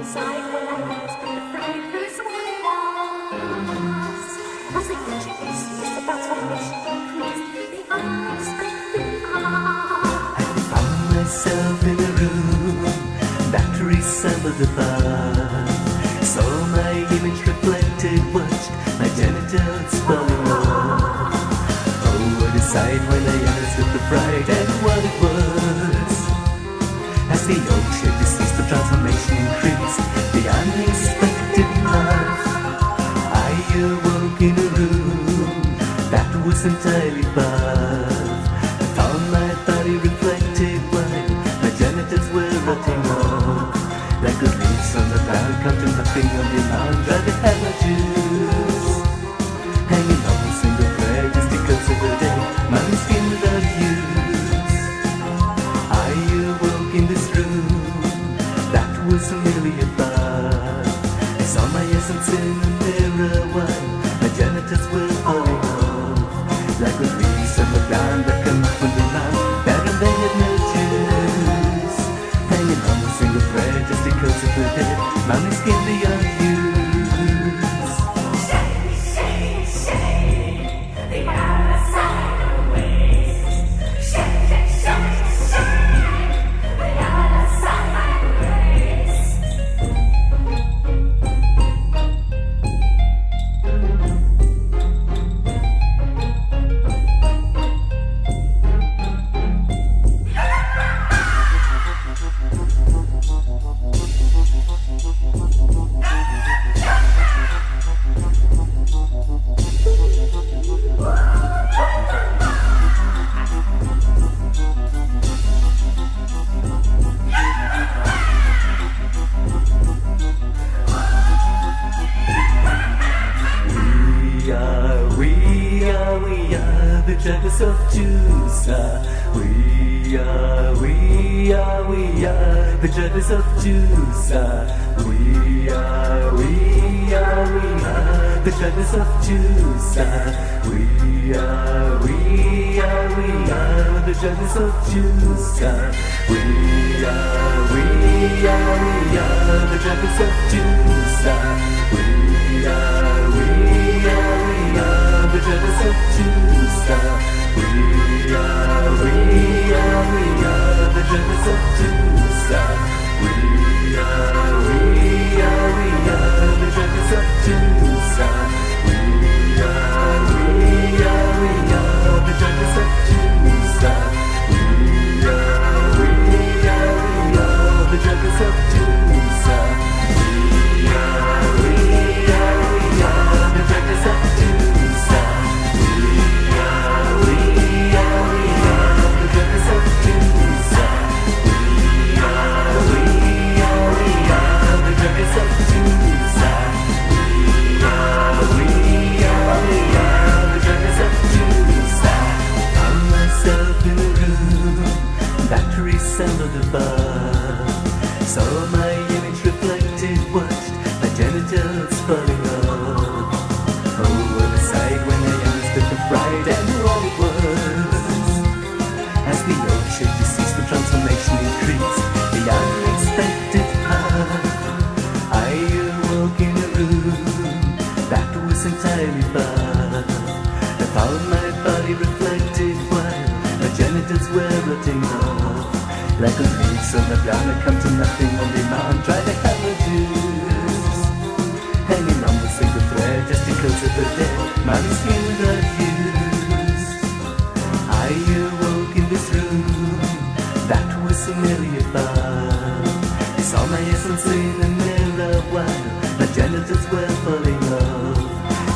decide when I ask the fragrance was. As the engine ceased, the transformation increased, the unexpected I found myself in a room that resembled a bar. Saw my image reflected, watched my genitals falling off. Oh, what a sight when I understood the fright and what it was. As the ocean deceased, the transformation increased, the unexpected love. I awoke in a room that was entirely bath. I found my body reflected while my genitals were rotting off. Like the leaves on the ground, come to nothing on demand, dry the hemorrhages. Hanging on a single thread just because of the day, my skin without use. I awoke in this room that was merely a bath. I saw my essence in a mirror while my genitals were falling off. Like the leaves on the ground that come up on demand, barren they had no juice. Hanging on a single thread just because of the dead, my skin beyond use. Judges of Jusa. We are the judges of Jusa. We are the judges of Jusa. We are the judges of Jusa. We are the judges of Jusa. We are the judges of Jusa. We are the judges of Jusa. We are the judges of Jusa. We are the judges of Jusa. We are the judges of Jusa. We are the judges of Jusa. Resembled a bar. Saw my image reflected, watched my genitals falling off. Oh, what a sight when I understood the fright and what it was. As the ocean deceased, the transformation increased, the unexpected path. I awoke in a room that was entirely bath. I found my body reflected while my genitals were rotting off. Like the leaves on the ground that come to nothing on demand, try to have a juice. Hanging on the single thread just because of the dead, my skin without use. I awoke in this room that was merely a bath. I saw my essence in a mirror while my genitals were falling off.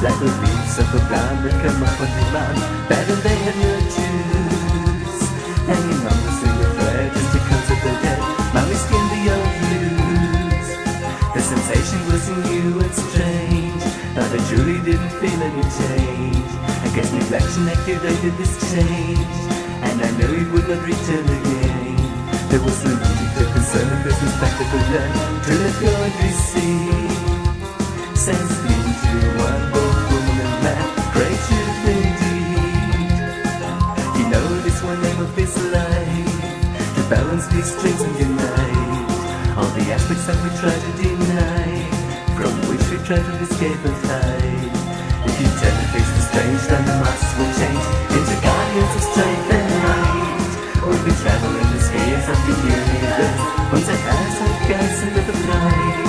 Like the leaves of the ground that come up on demand, better they had no juice. Hanging on the single thread just because of the dead, my skin beyond use. The sensation was new and strange, but I truly didn't feel any change. I guess neglection activated this change, and I knew it would not return again. There was no need to concern, cause the spectacle learned to let go and receive. Sense into one, both woman and man, great truth indeed. You know this one name of this life, to balance these strings and unite. all the aspects that we try to deny, from which we try to escape and hide. If you turn to face the strange, then the masks will change into guardians of strength and light. We'll be traveling the spheres of the universe, once our eyes are guys into the night.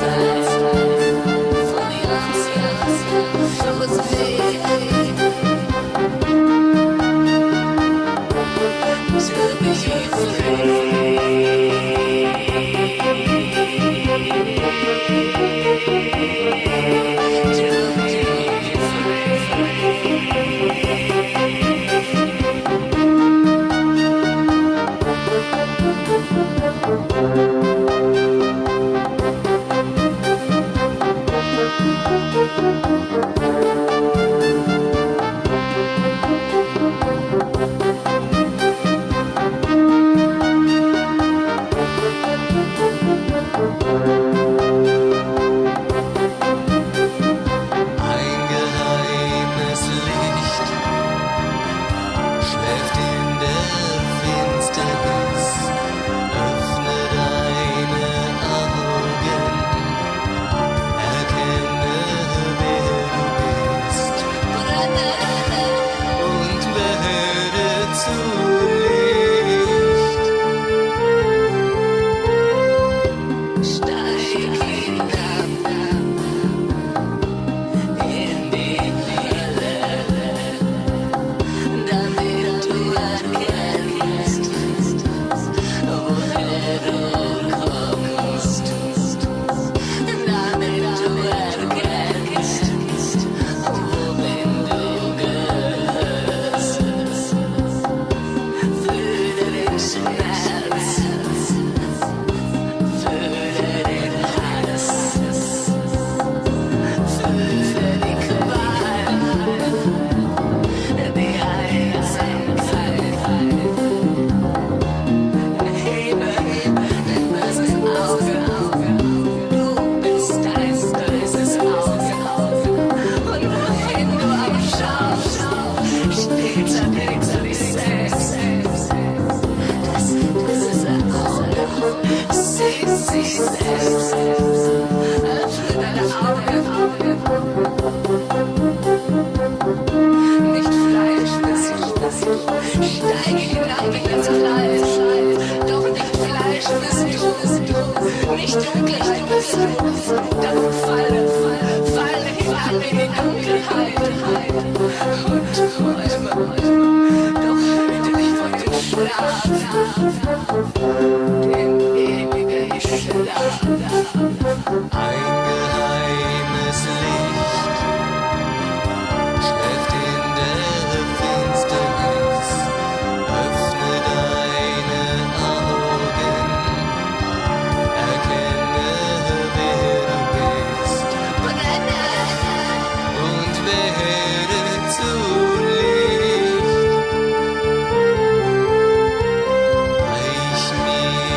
Reich mir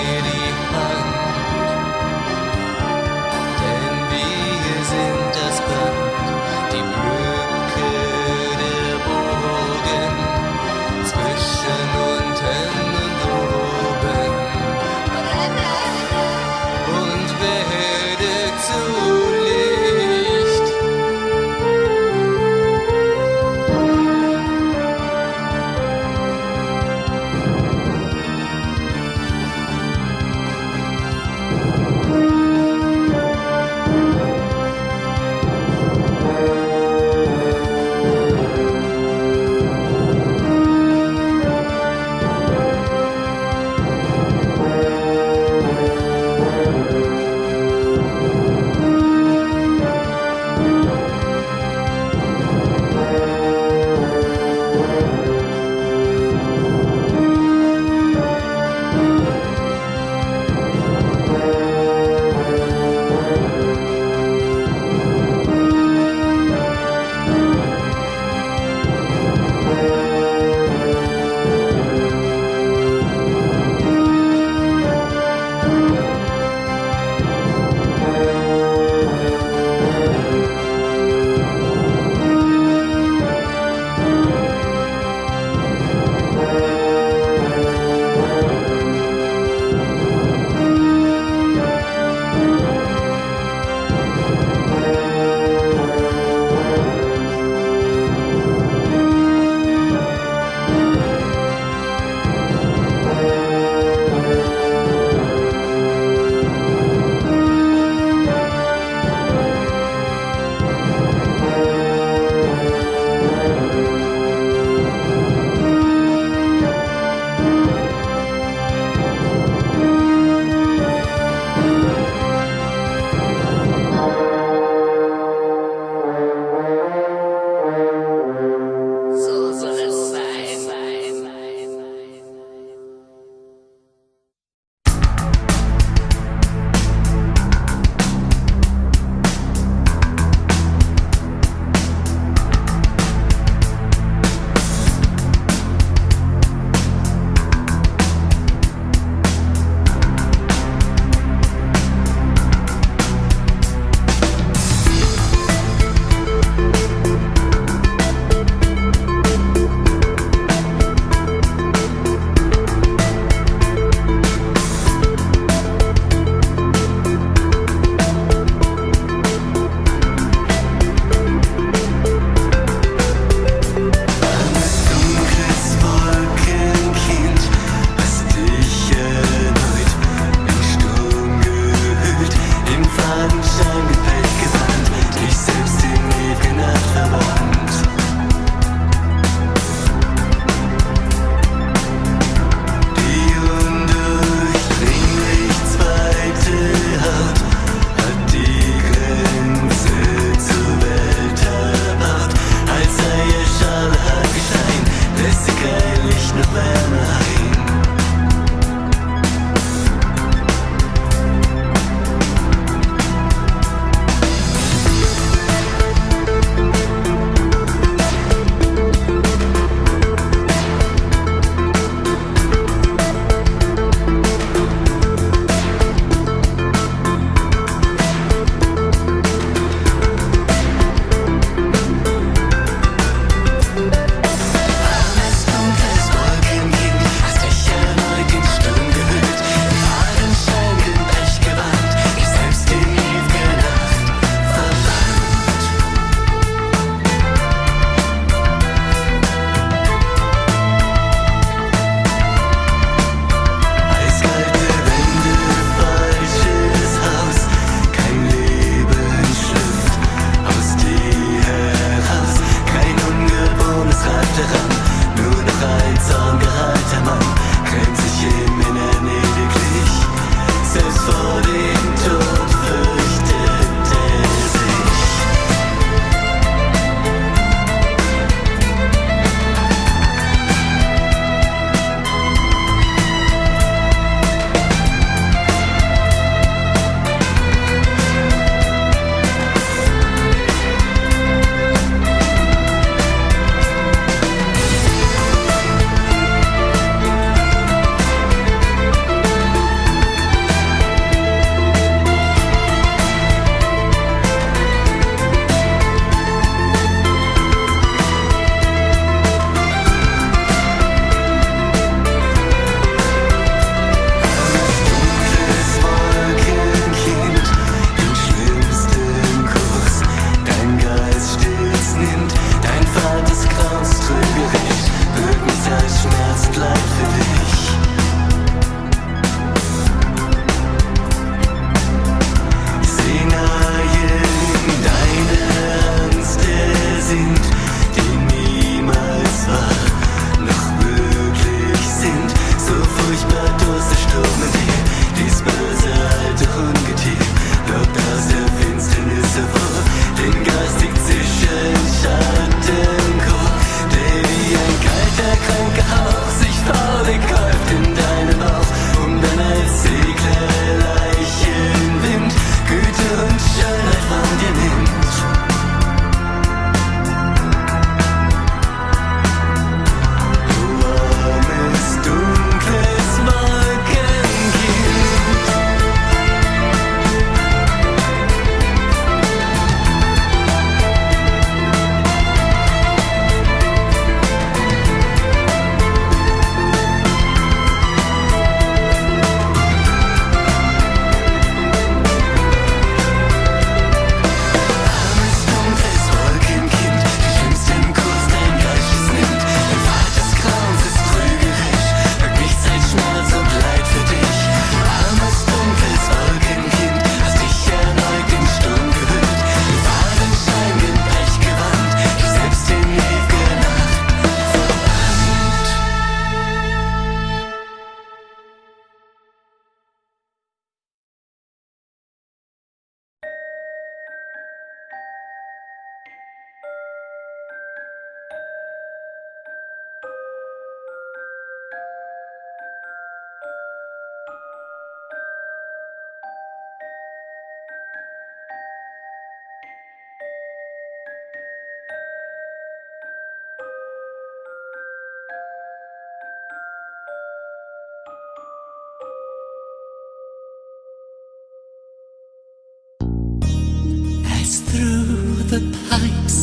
pipes,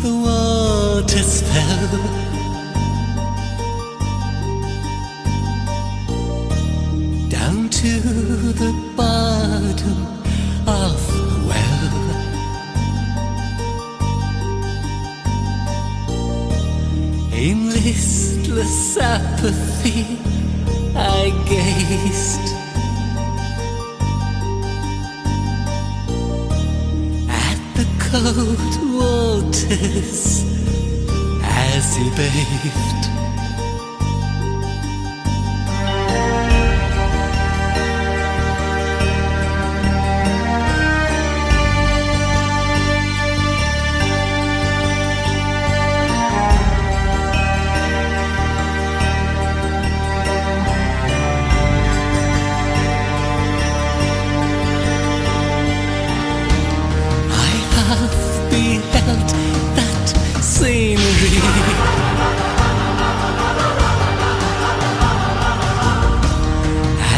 the waters fell. Down to the bottom of the well. In listless apathy I gazed at the cold waters as he bathed.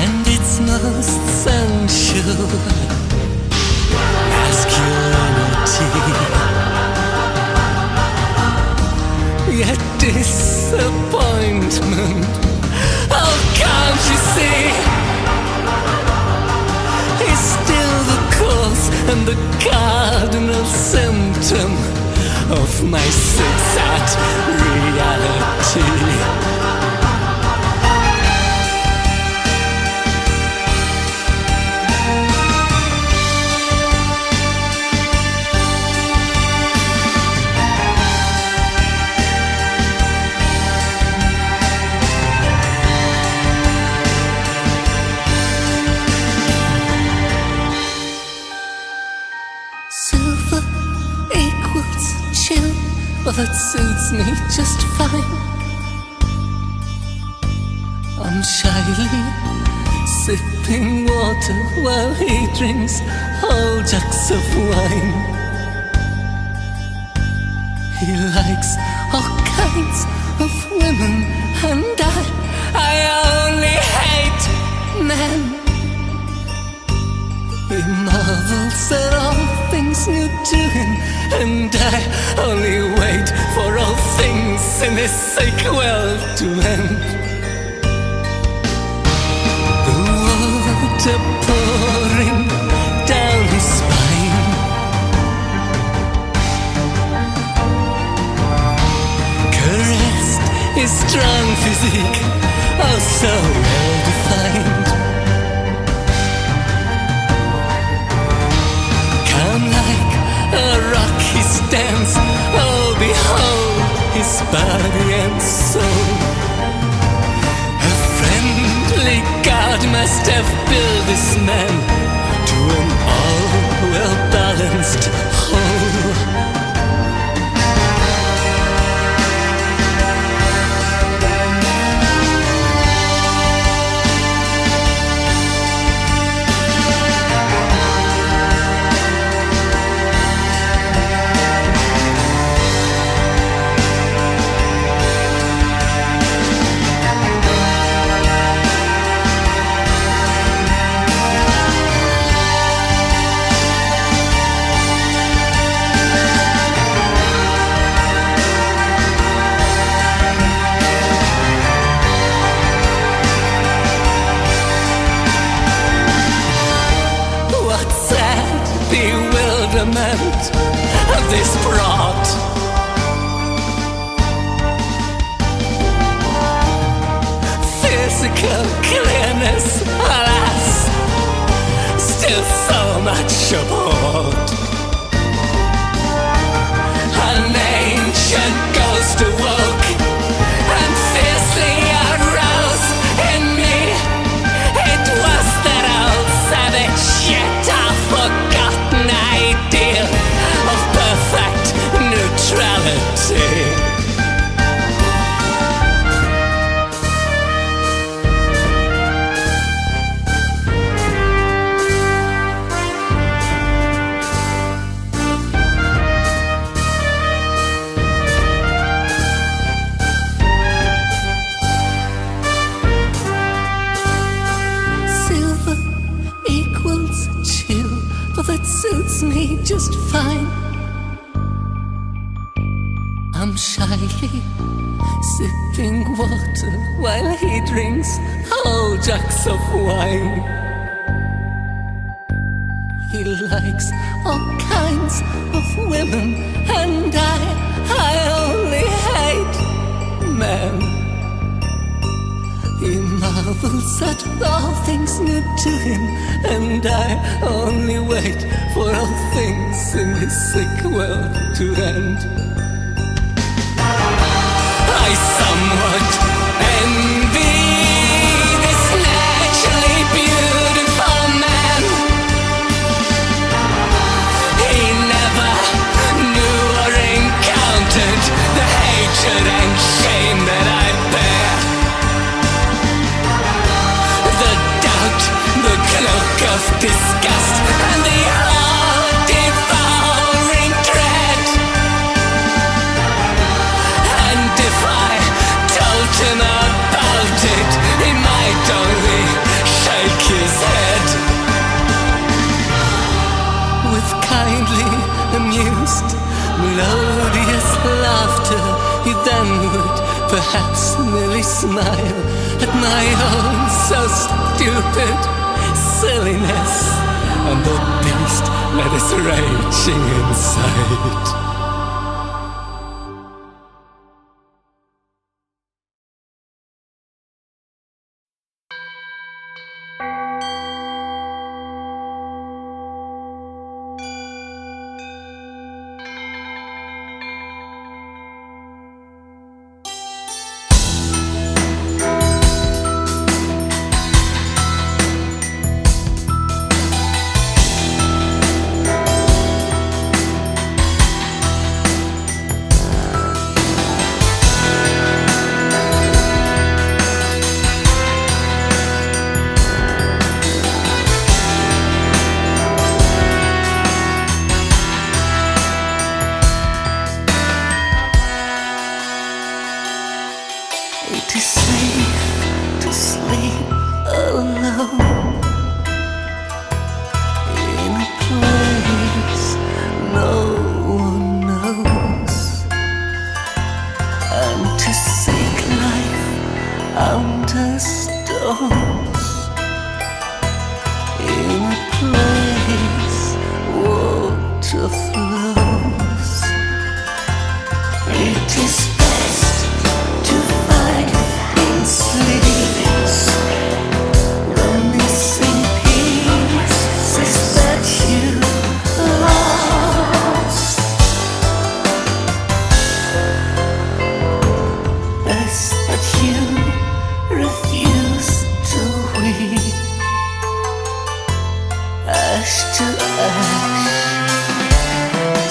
And its most sensual masculinity. Yet disappointment, oh can't you see, is still the cause and the cardinal symptom of my sad reality. Silver equals chill. Well, that suits me just fine. I'm shyly sipping water while he drinks whole jugs of wine. He likes all kinds of women, and I only hate men. He marvels at all things new to him, and I only wait for all things in this sequel to end. The water pouring down his spine, caressed his strong physique, oh so well defined. A rock he stands, oh behold his body and soul. A friendly God must have built this man to an all-well-balanced whole. Of this brought physical clearness, alas, still so much aboard. An ancient ghost awoke and fiercely arose in me. It was that old savage yet half-forgotten ideal of perfect neutrality. Silver equals chill, well that suits me just fine. I'm shyly sipping water while he drinks whole jugs of wine. He likes all kinds of women, and I only hate men. He marvels at all things new to him, and I only wait for all things in his sick world to end. I somewhat envy this naturally beautiful man. He never knew or encountered the hatred and shame that I bear. The doubt, the cloak of disgust, and the all-devouring dread. And if I told him about it, he might only shake his head. With kindly amused, melodious laughter, he then would perhaps merely smile at my own so stupid silliness, and the beast that is raging inside. It is safe to sleep alone in a place no one knows, and to seek life under stones in a place water flows. It is best to find in sleeps the missing pieces that you lost. Best that you refuse to weep. Ash to ash,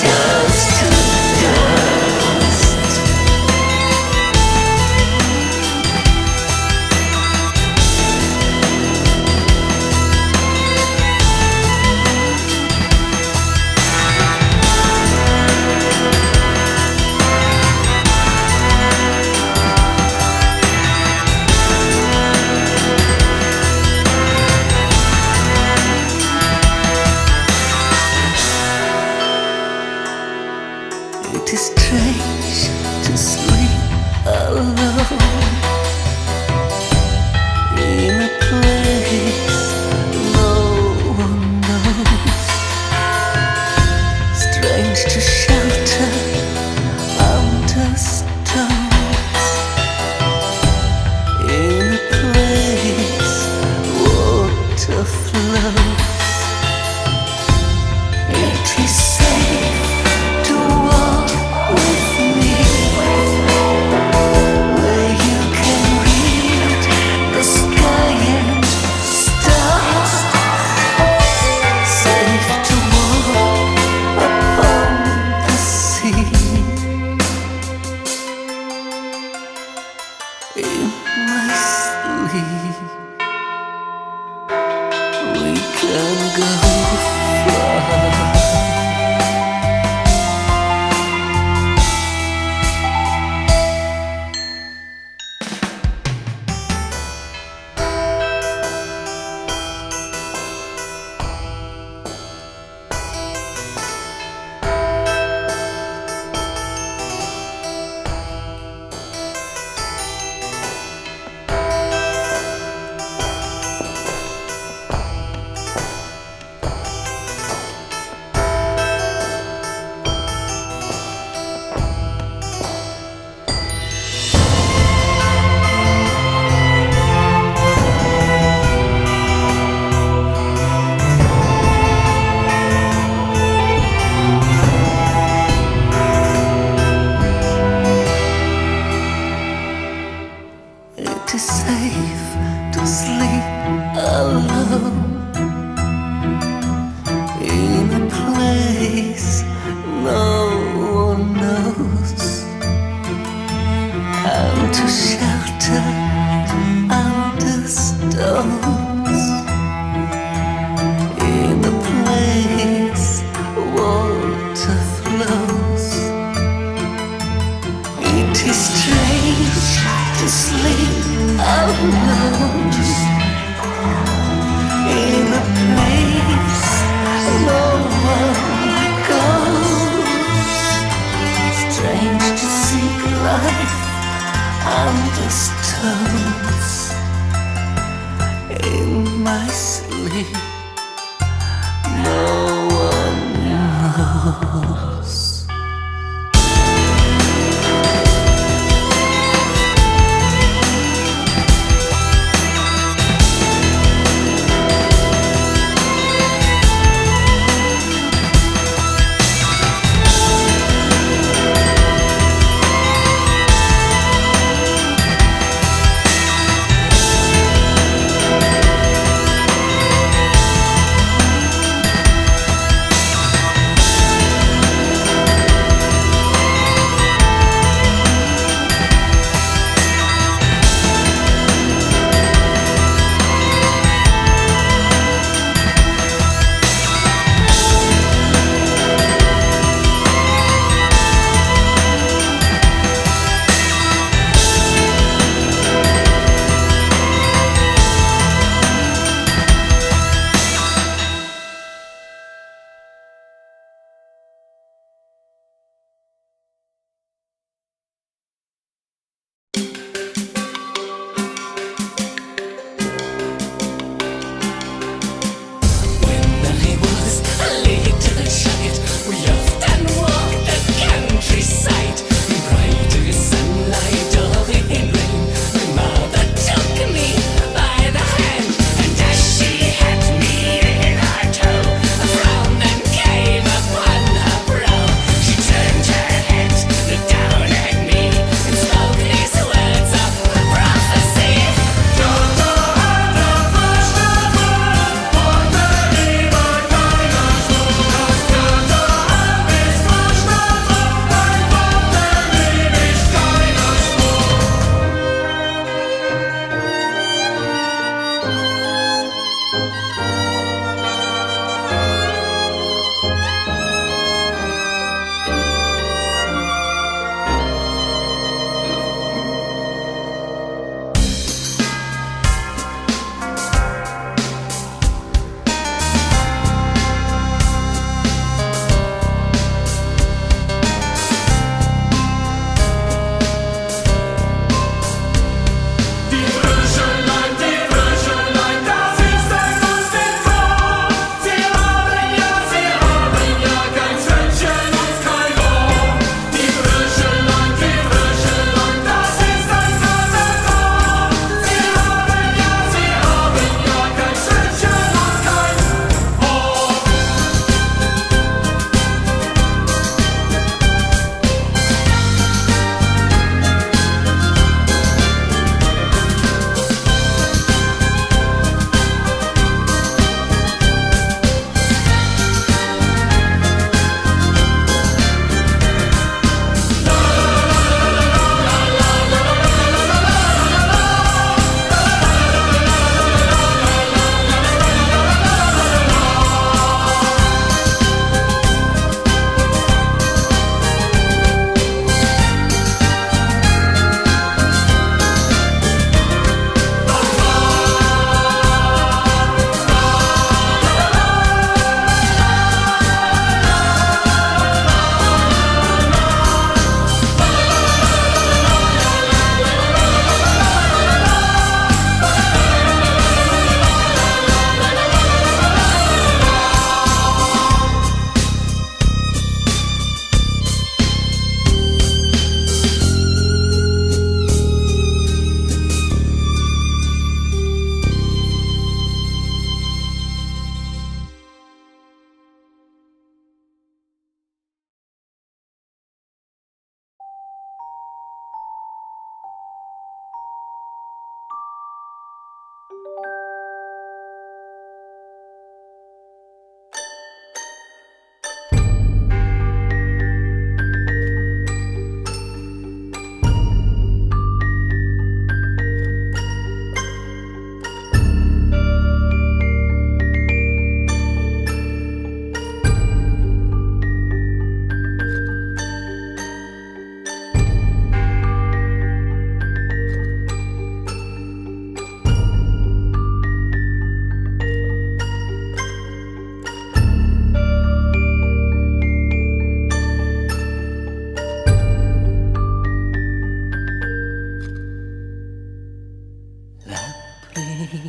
dust to dust. It is strange to sleep alone in a place no one knows. Strange to shelter under stones in a place water flows. It is safe to walk with me where you can read the sky and stars. Safe to walk upon the sea in my sleep. We can go far. ojos.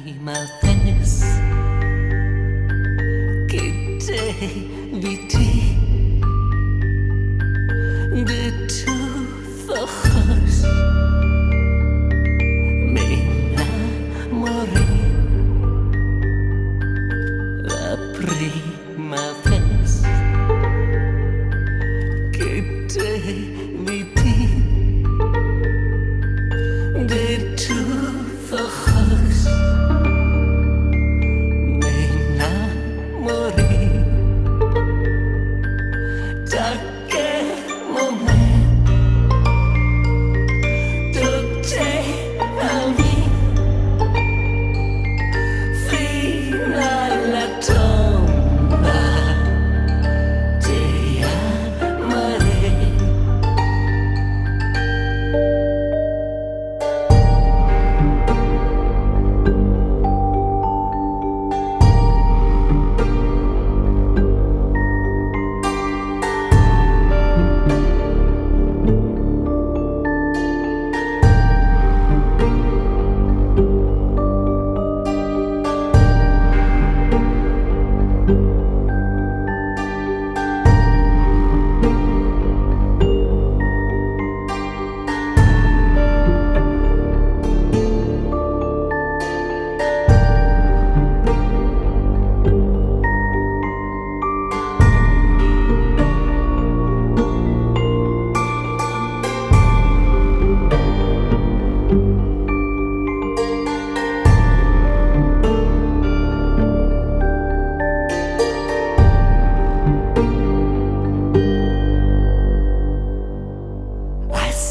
prima vez que te vi ti prima vez que te vi de tus ojos me enamoré. De aquel momento te amé. Fino alla tomba ti amaré.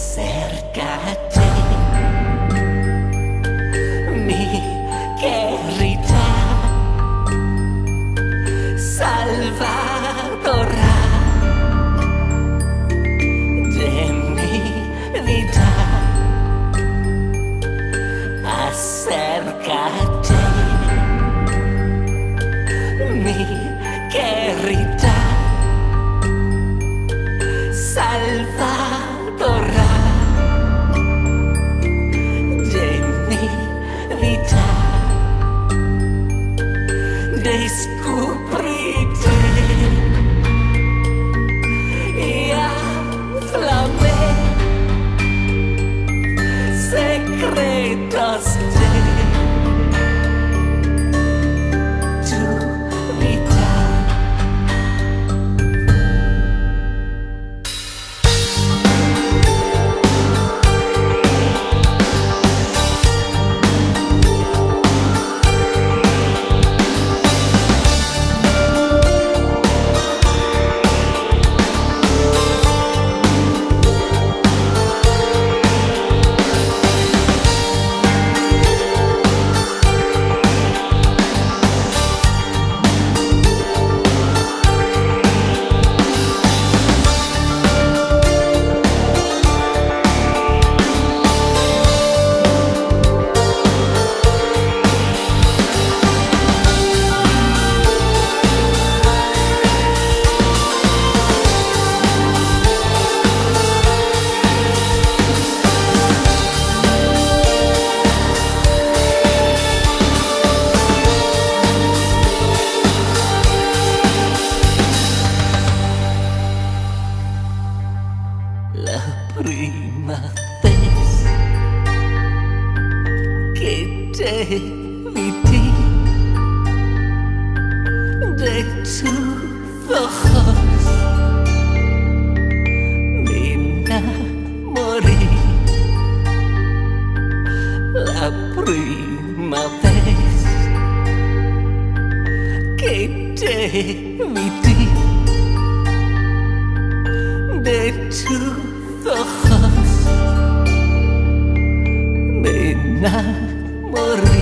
Acércate, mi querida salvadora de mi vida. Acércate, mi querida salvadora de mi vida. Descubríte y háblame secretos de tu vida. La prima vez que te vi de tus ojos me enamoré. La prima vez que te vi de tus ojos me enamoré.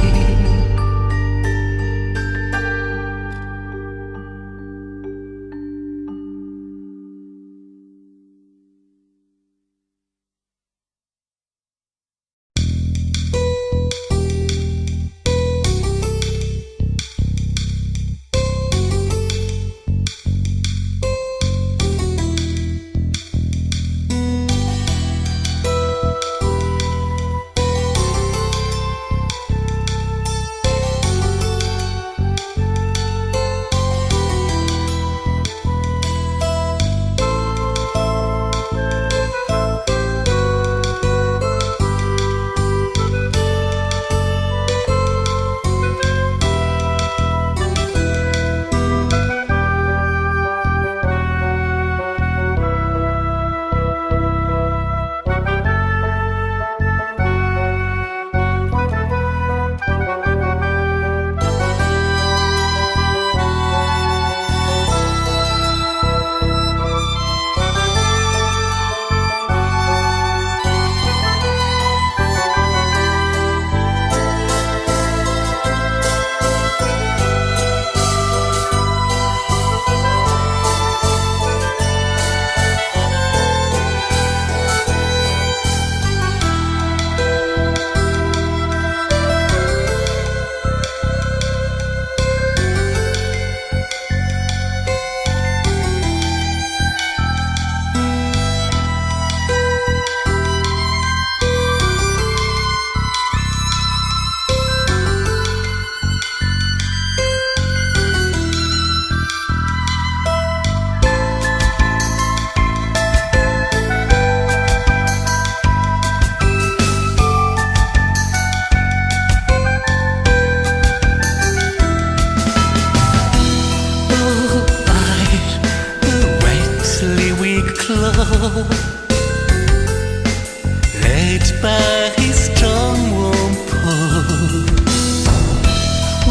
led by his strong warm pull,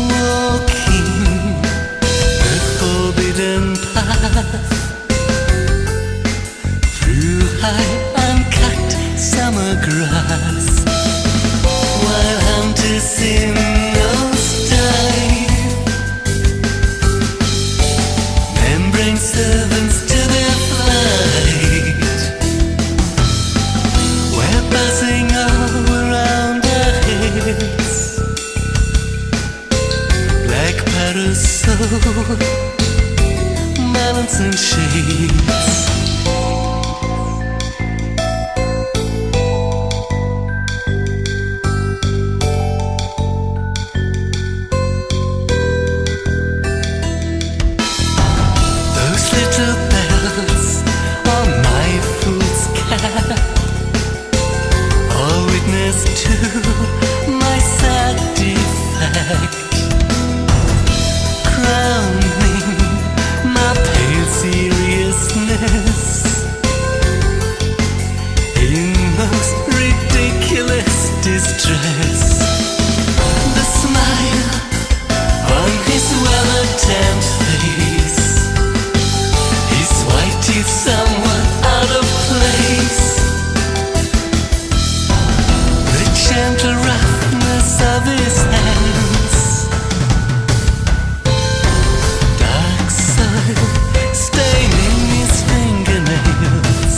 walking the forbidden path through high uncut summer grass, while hunters in nosedive, membrane servants to their flight, we're buzzing all around our heads, black parasol, balance and shades. My sad defect, crowning my pale seriousness in most ridiculous distress. The smile on his weather-tanned face, his white teeth somewhat out of place, gentle roughness of his hands, dark soil staining his fingernails.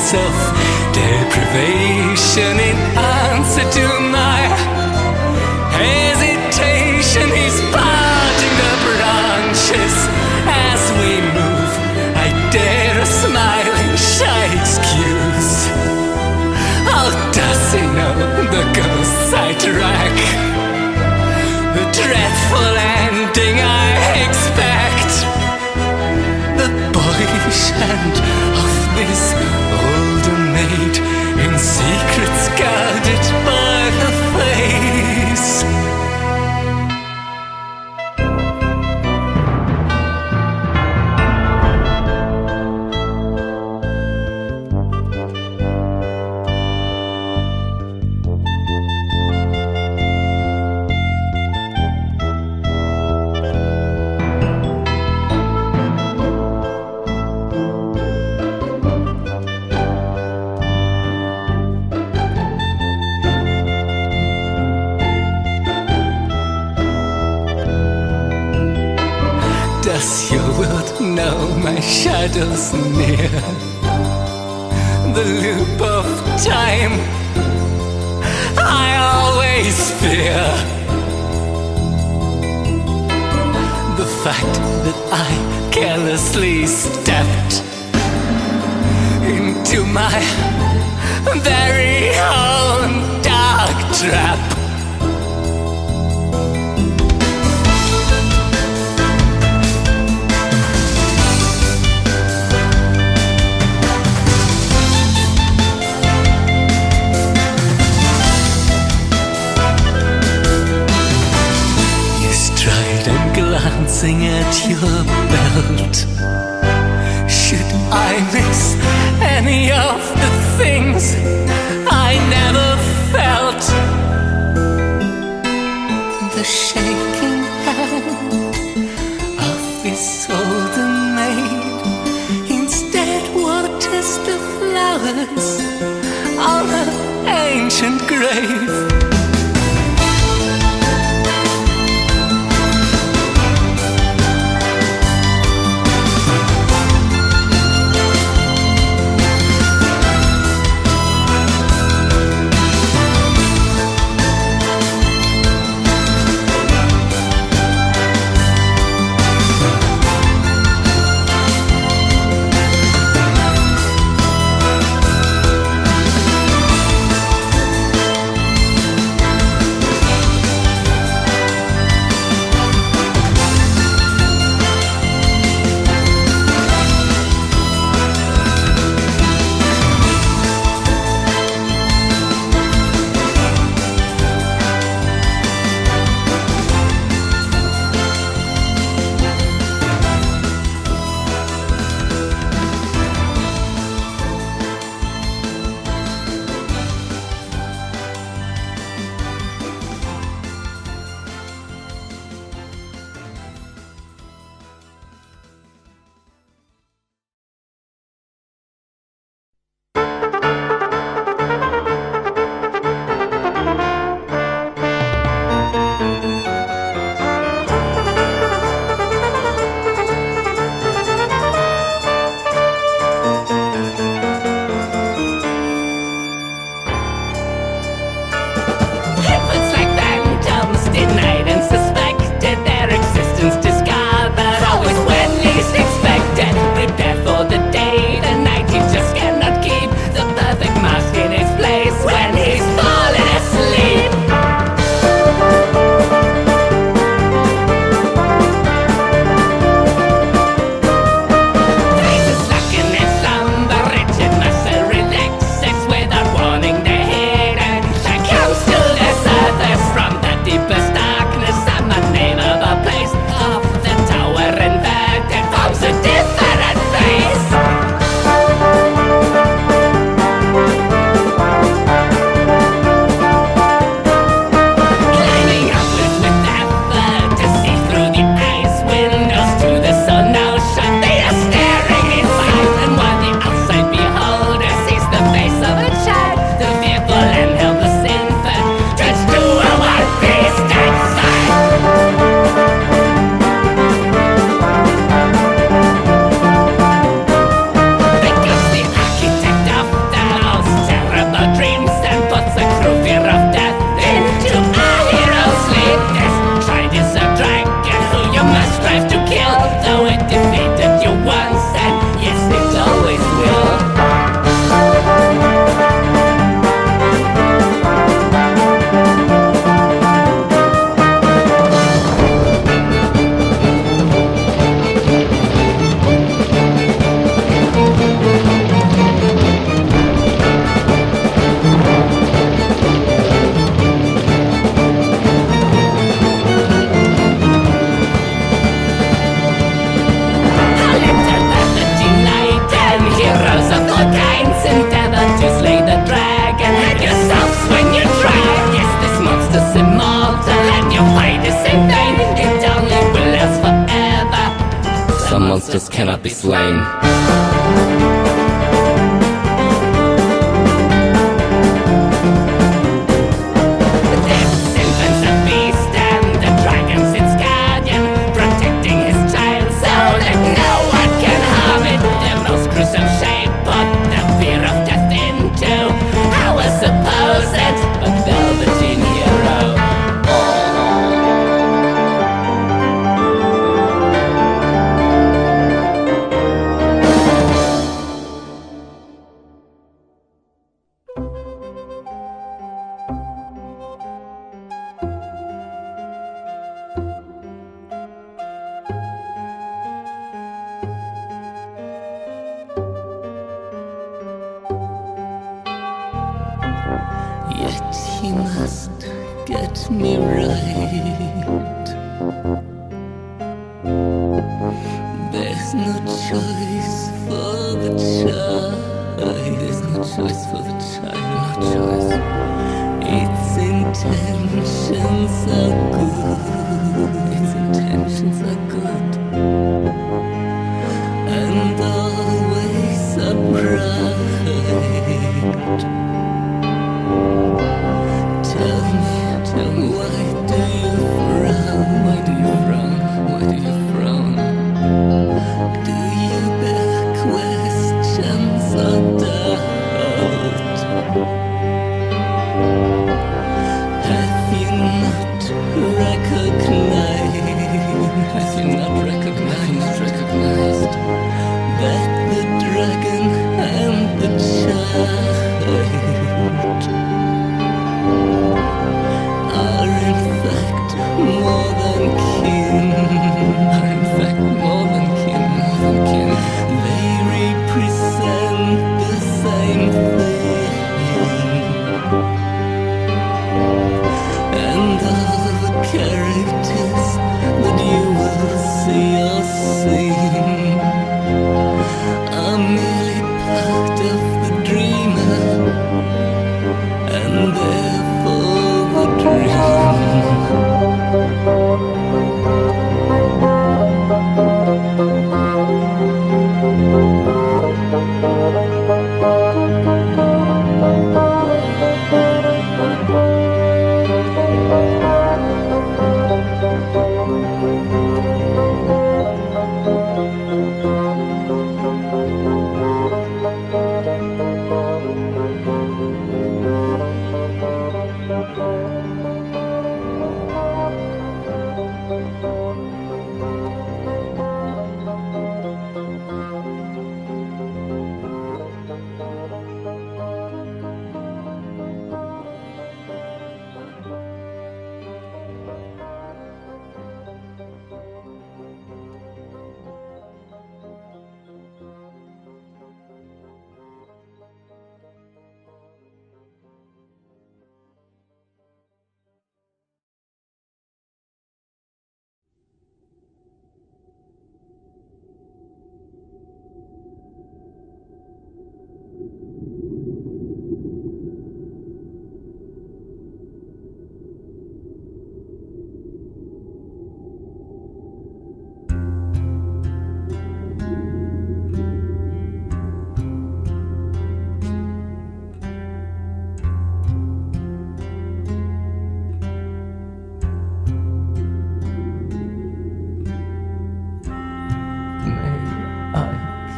Self-deprivation in answer to my hesitation. He's parting the branches as we move. I dare a smiling, shy excuse. How does he know the ghosts I track? The dreadful ending I expect. The boyish hand of this older maid, in secrets guarded by her face. Does your world know my shadow's near? The loop of time I always fear. The fact that I carelessly stepped into my very own dark trap. Glancing at your belt, should I miss any Isolde maid instead waters the flowers on her ancient grave. monsters cannot be slain. Yet he must get me right. There's no choice for the child. There's no choice for the child, no choice. Its intentions are good. Its intentions are good.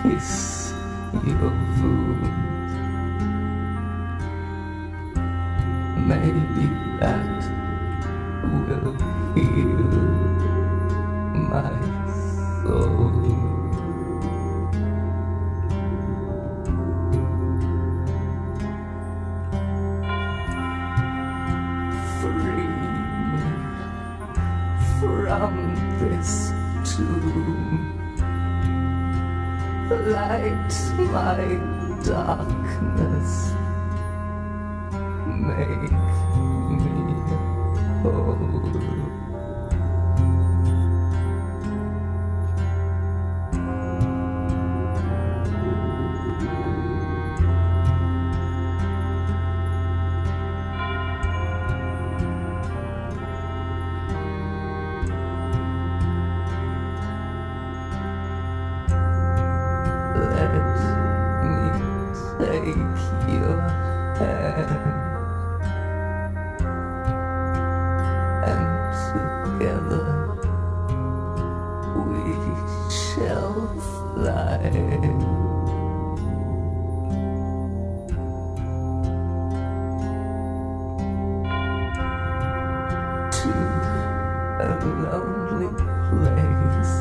kiss your wound. Maybe that will heal my soul. Free me from this tomb. Light my darkness. Make me whole. Let me take your hand, and together we shall fly. To a lonely place,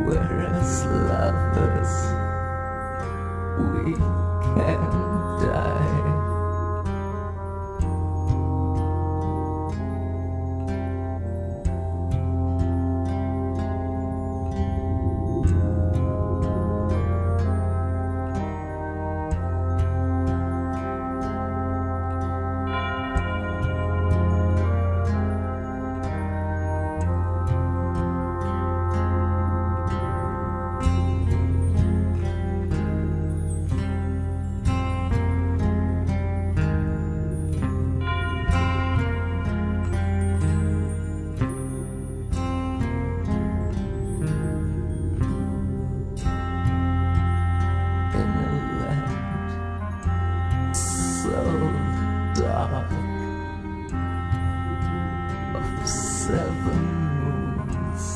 where as lovers we can die. Dark of 7 moons,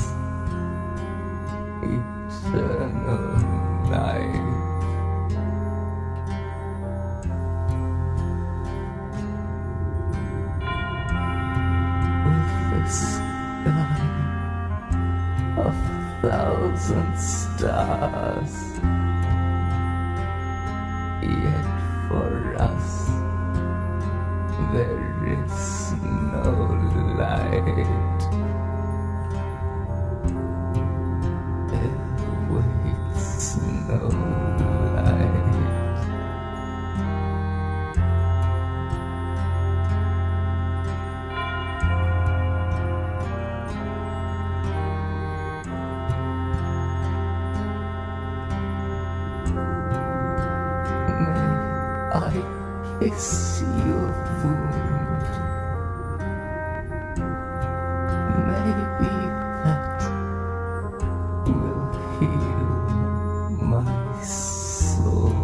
eternal night. With the sky of 1,000 stars, yet for us there is no light. There waits no light. May I kiss your wound? Maybe that will heal my soul.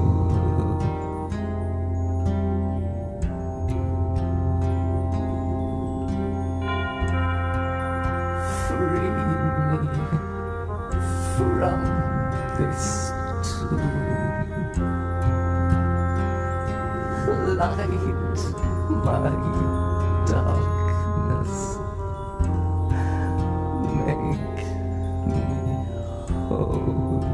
Free me from this tomb. Light my darkness. Make me whole.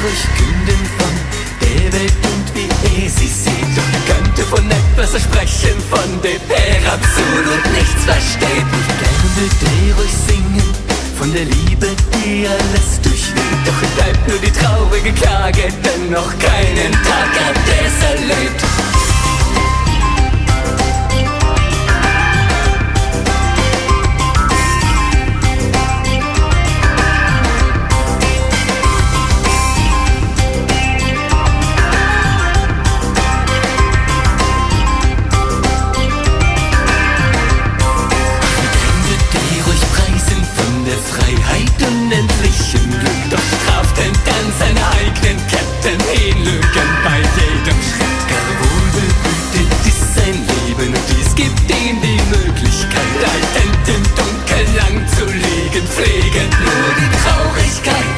euch künden von der Welt und wie ihr sie seht. Doch ihr könnte von etwas versprechen, von dem er absolut nichts versteht. Nicht gern würd ihr euch singen von der Liebe, die alles durchweht. Doch es bleibt nur die traurige Klage, denn noch keinen Tag hat er's erlebt. Unendlichem Glück, doch straft denn dann seine eigenen Ketten hinlügen bei jedem Schritt. Gar wohl behütet ist sein Leben und dies gibt ihm die Möglichkeit, haltend im Dunkeln lang zu liegen, pflegend nur die Traurigkeit.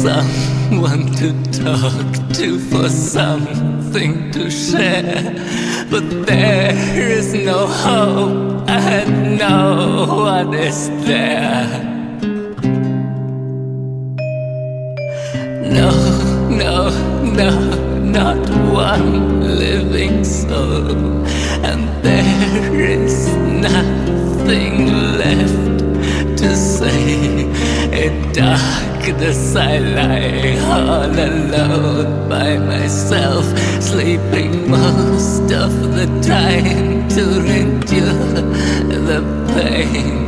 Someone to talk to, for something to share. But there is no hope and no one is there. No, no, no, not one living soul, and there is nothing left to say. In darkness I lie all alone by myself, sleeping most of the time to endure the pain.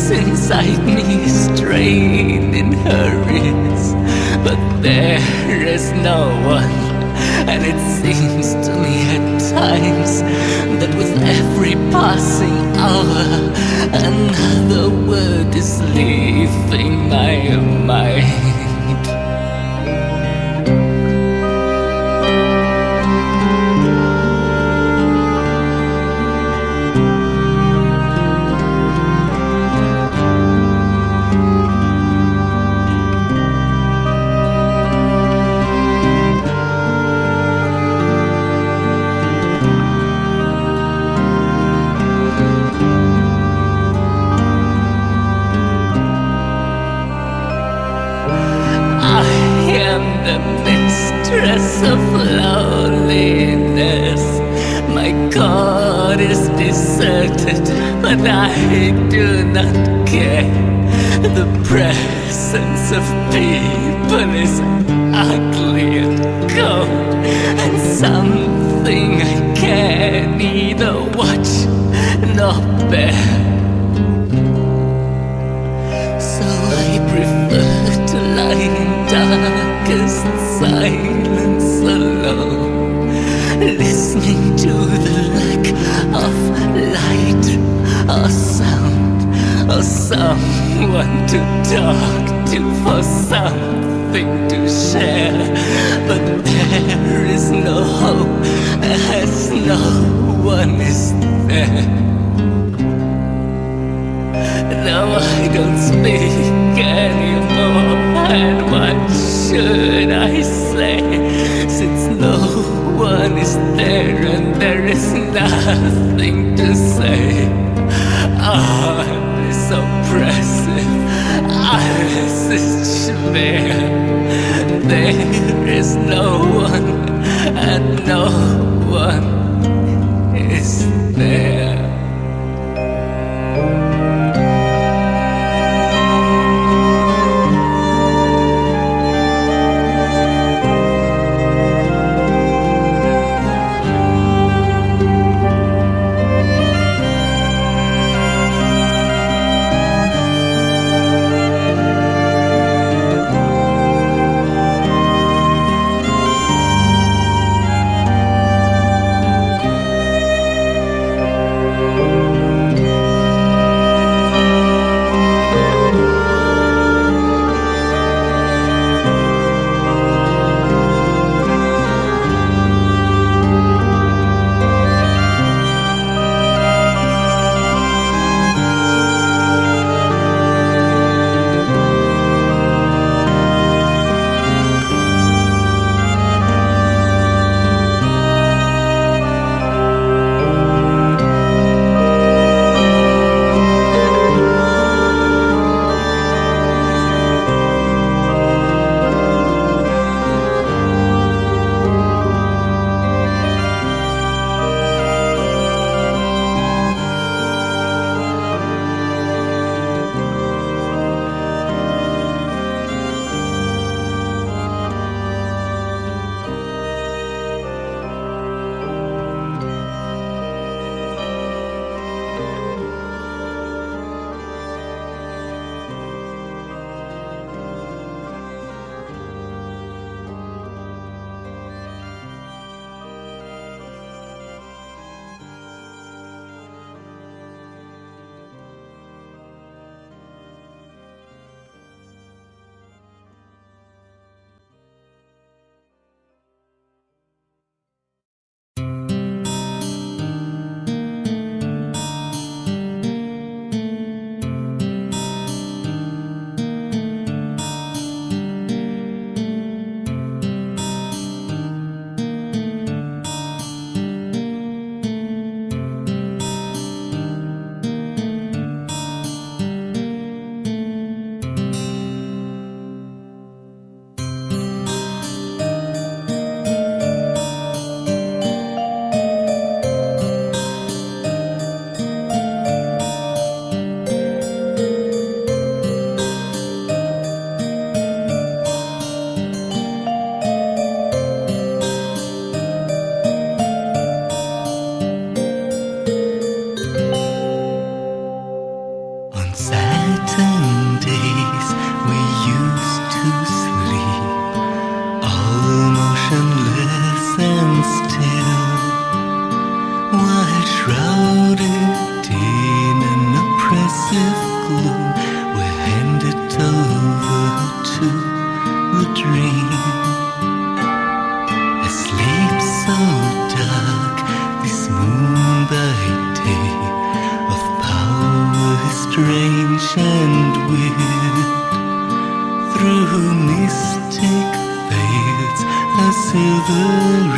Inside me strain in her ears, but there is no one, and it seems to me at times that with every passing hour another word is leaving my mind. Of loneliness, my God is deserted, but I do not care. The presence of people is ugly and cold, and something I can neither watch nor bear. So I prefer to lie in darkest silence alone, listening to the lack of light or sound, or someone to talk to, for something to share. But there is no hope as no one is there. No, I don't speak anymore, and what should I say, since no one is there and there is nothing to say? Oh, this oppressive, alles ist schwer. There is no one, and no one is there. a silver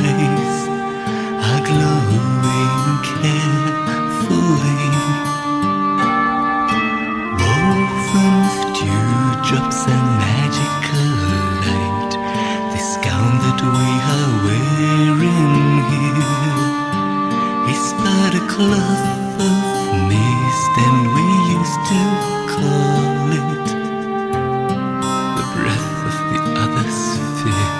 rays are glowing carefully, woven of dewdrops and magical light. This gown that we are wearing here is but a cloth of mist, and we used to call it the breath of the other sphere.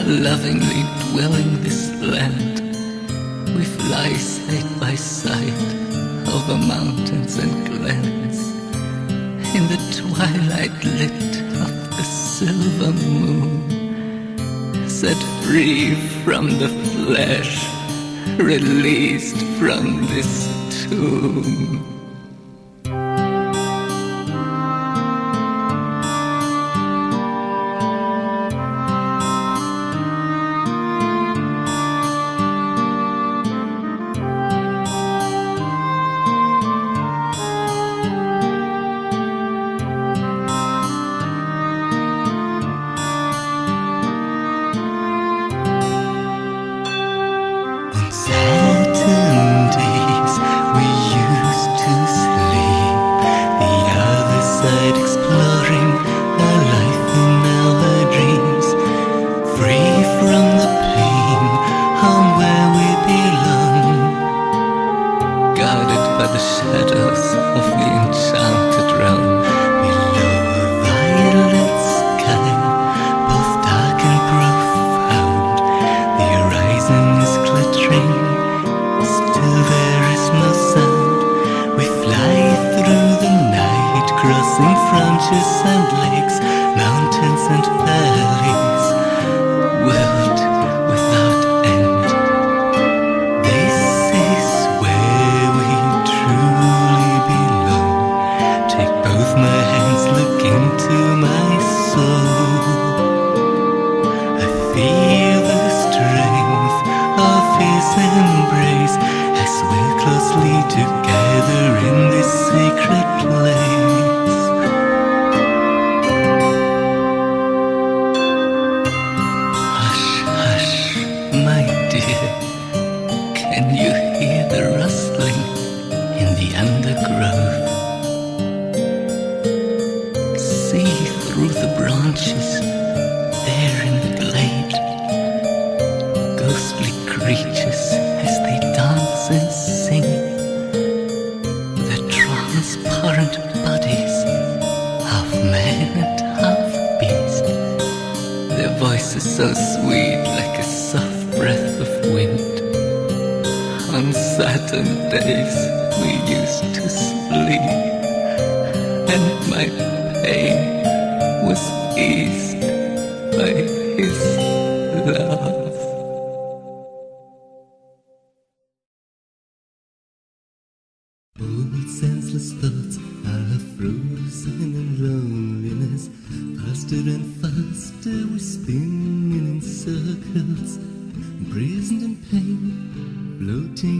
Lovingly dwelling this land, we fly side by side over mountains and glens, in the twilight lit of the silver moon, set free from the flesh released from this tomb.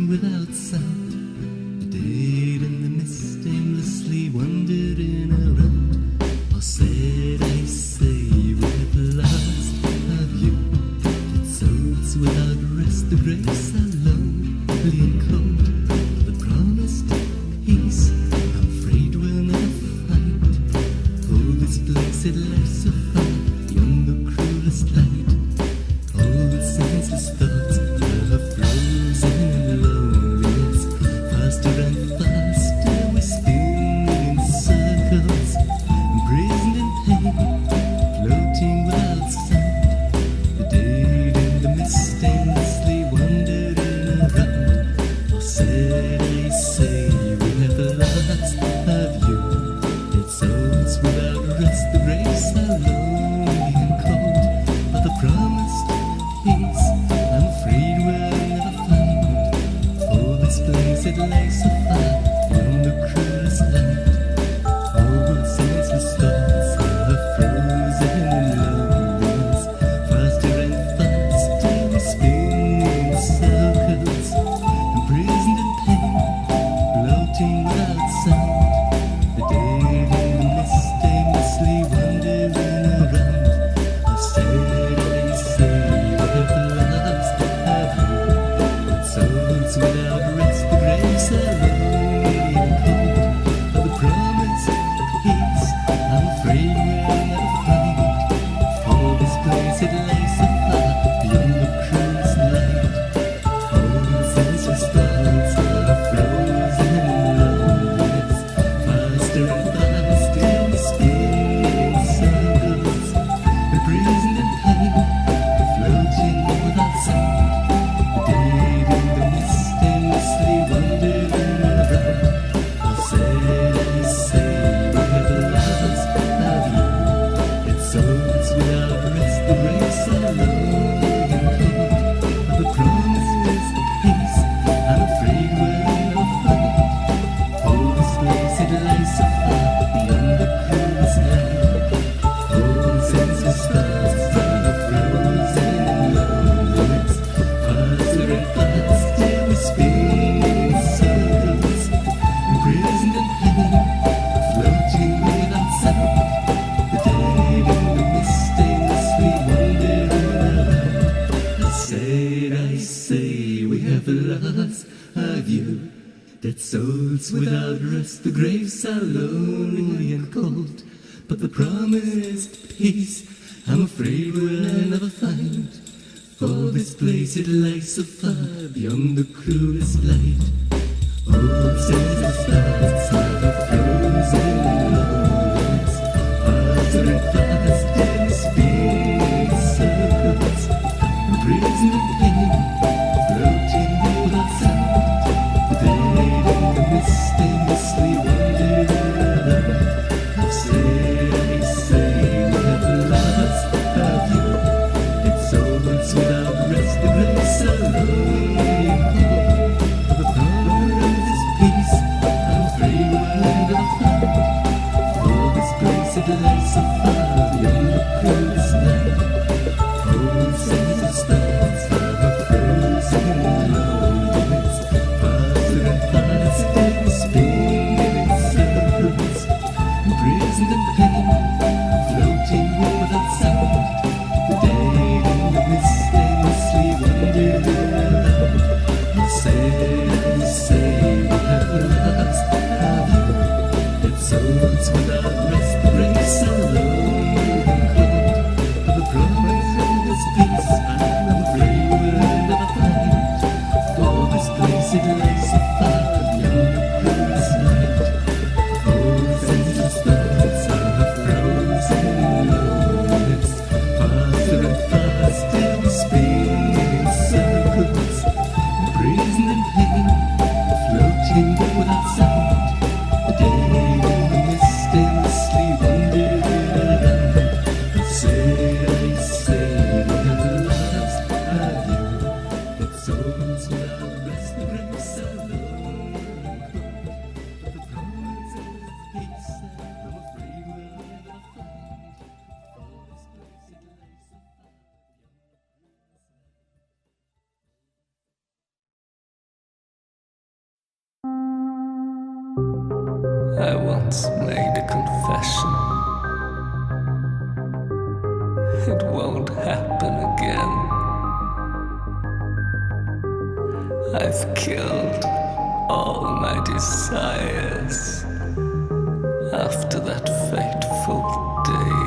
Without sound, the day in the mist aimlessly wandered in Dead souls without rest, the graves are lonely and cold. But the promised peace, I'm afraid we'll never find. For this place, it lies so far beyond the cruelest light. Old says the stars have a frozen lowlands, faster and faster they spin in circles, imprisoned in pain, floating without sound. The dead in the mist aimlessly wander around. I say, we have lost our view. It's souls without rest, the graves are lonely and cold. For the promise peace, I'm afraid we'll never find. For this place it lies so far beyond the cruelest night. Old sails of stars have a frozen loneliness, faster and faster we spin in circles, imprisoned in pain, floating without sound. The dead in the mist aimlessly wander around. I say, we have lost our view. It's souls without rest, the graves are lonely and cold. For the promise of this peace, I'm afraid we'll never find. For this place it lies so far beyond the cruelest night. Old sails of stars are frozen loneliness, faster and faster we spin in circles, imprisoned in pain, floating without sound. The dead in the mist aimlessly wander around. I say, we have lost our view. It's souls without rest, the graves are lonely and cold. But the promise of peace, I'm afraid we'll never find. For this place it lies so far I once made a confession. It won't happen again. I've killed all my desires after that fateful day.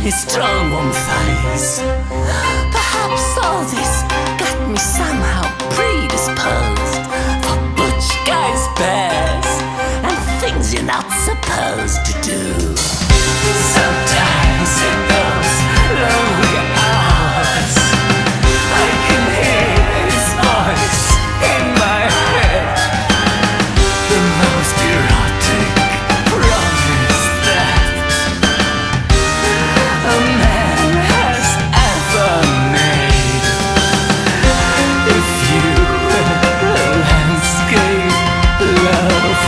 his strong warm thighs. Perhaps all this got me somehow predisposed for butch guys, bears, and things you're not supposed to do. Sometimes in those lonely hours, I can hear his voice in my head, the most erotic promise that a man has ever made. If you landscape love,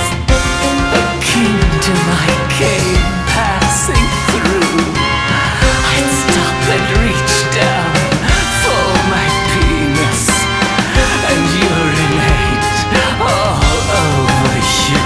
a kingdom I came passing through, I'd stop and reach down for my penis and urinate all over you.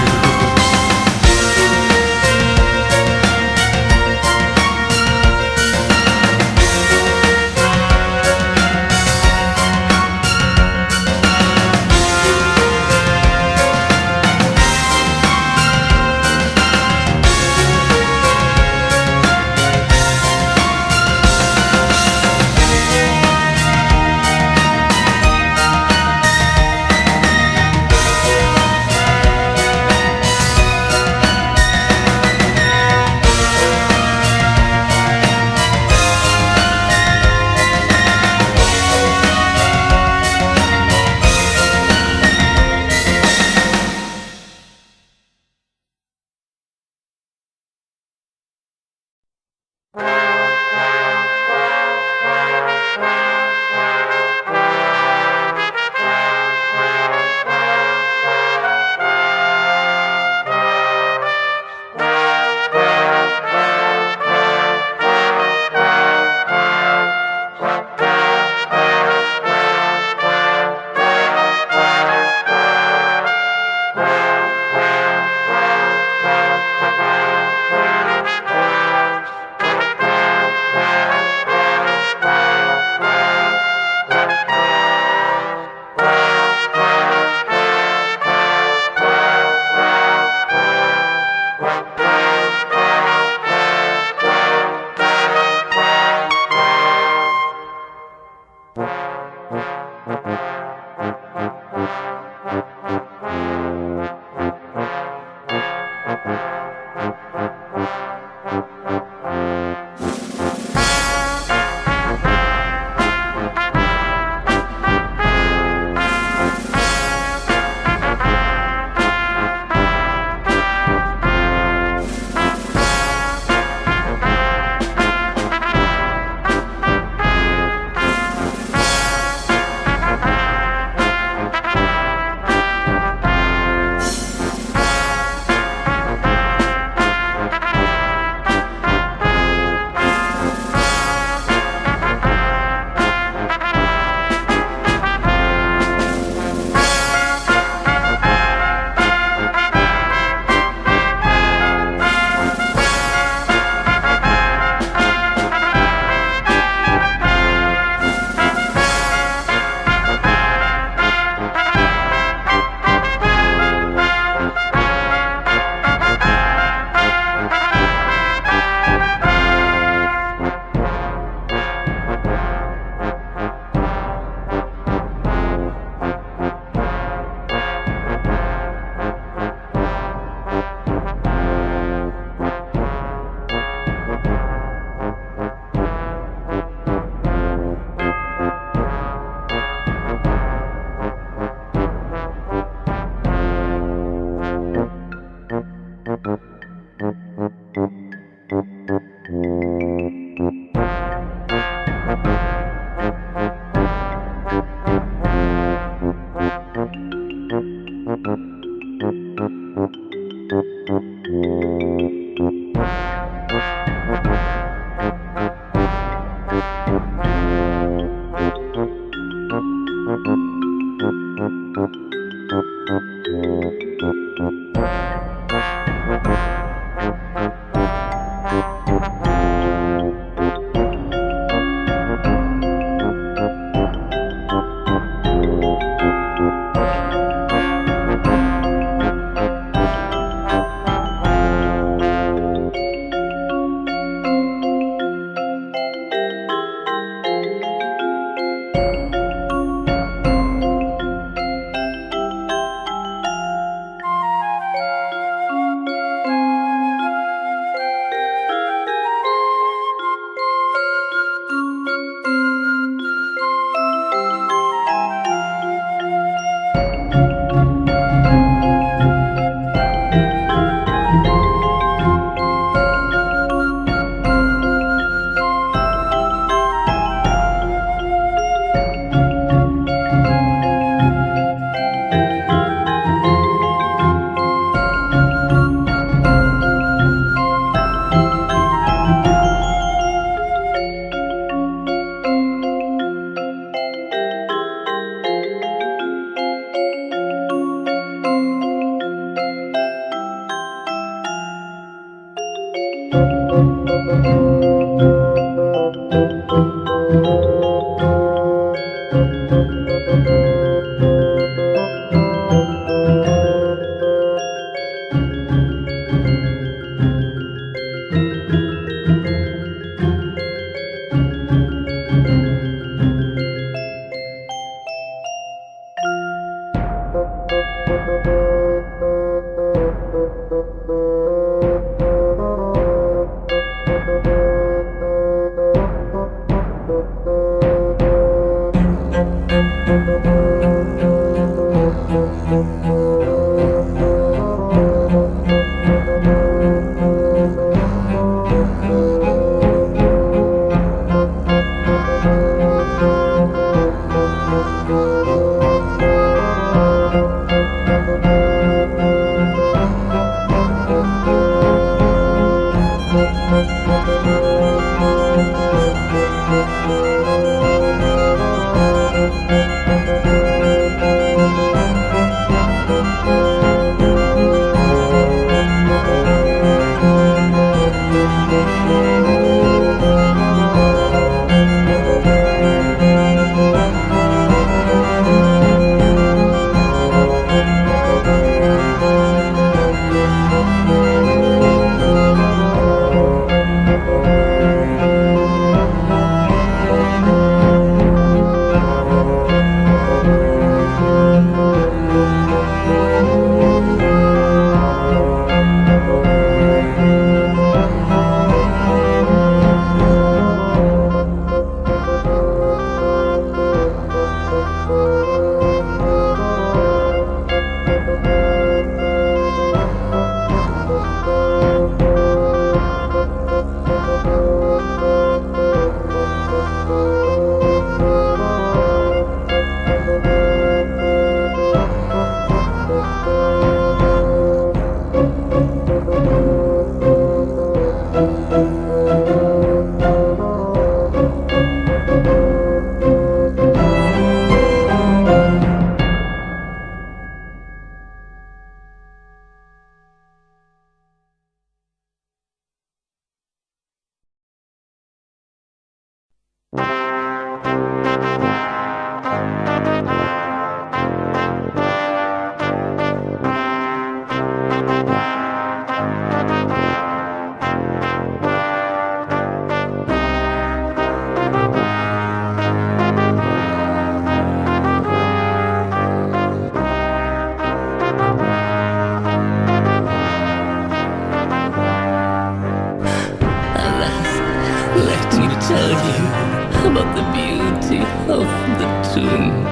about the beauty of the tune.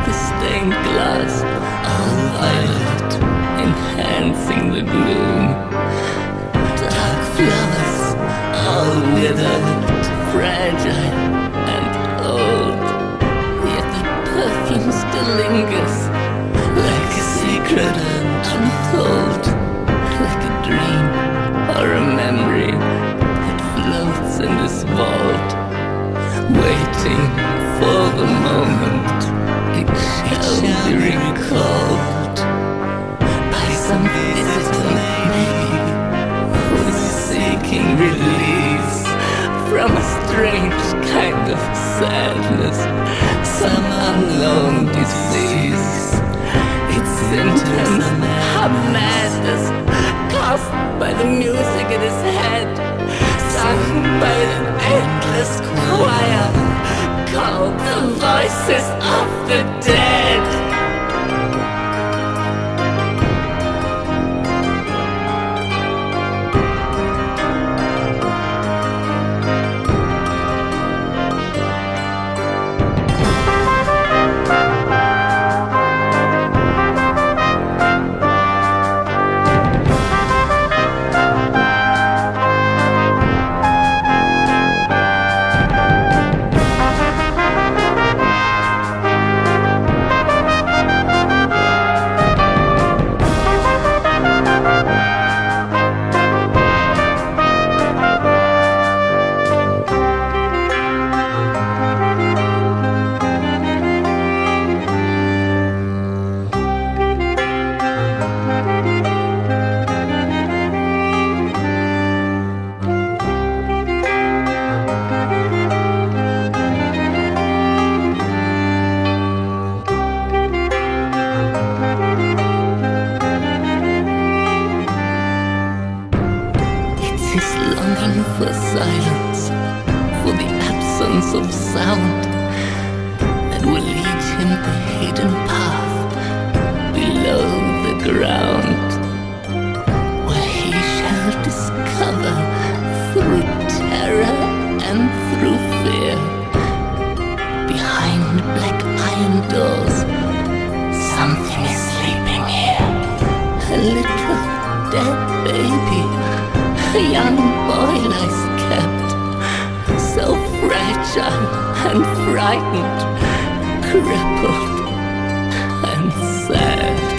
The stained glass, all violet, enhancing the gloom. Dark flowers, all withered, fragile and old. Yet the perfume still lingers, like a secret untold, like a dream or a memory that floats in this vault, waiting for the moment it shall be recalled by some visitor, maybe, who is seeking release from a strange kind of sadness, some unknown disease. Its symptoms are madness caused by the music in his head, sung by an endless choir called the voices of the dead. For silence, for the absence of sound that will lead him the hidden path below dead baby, a young boy lies kept, so fragile and frightened, crippled and sad.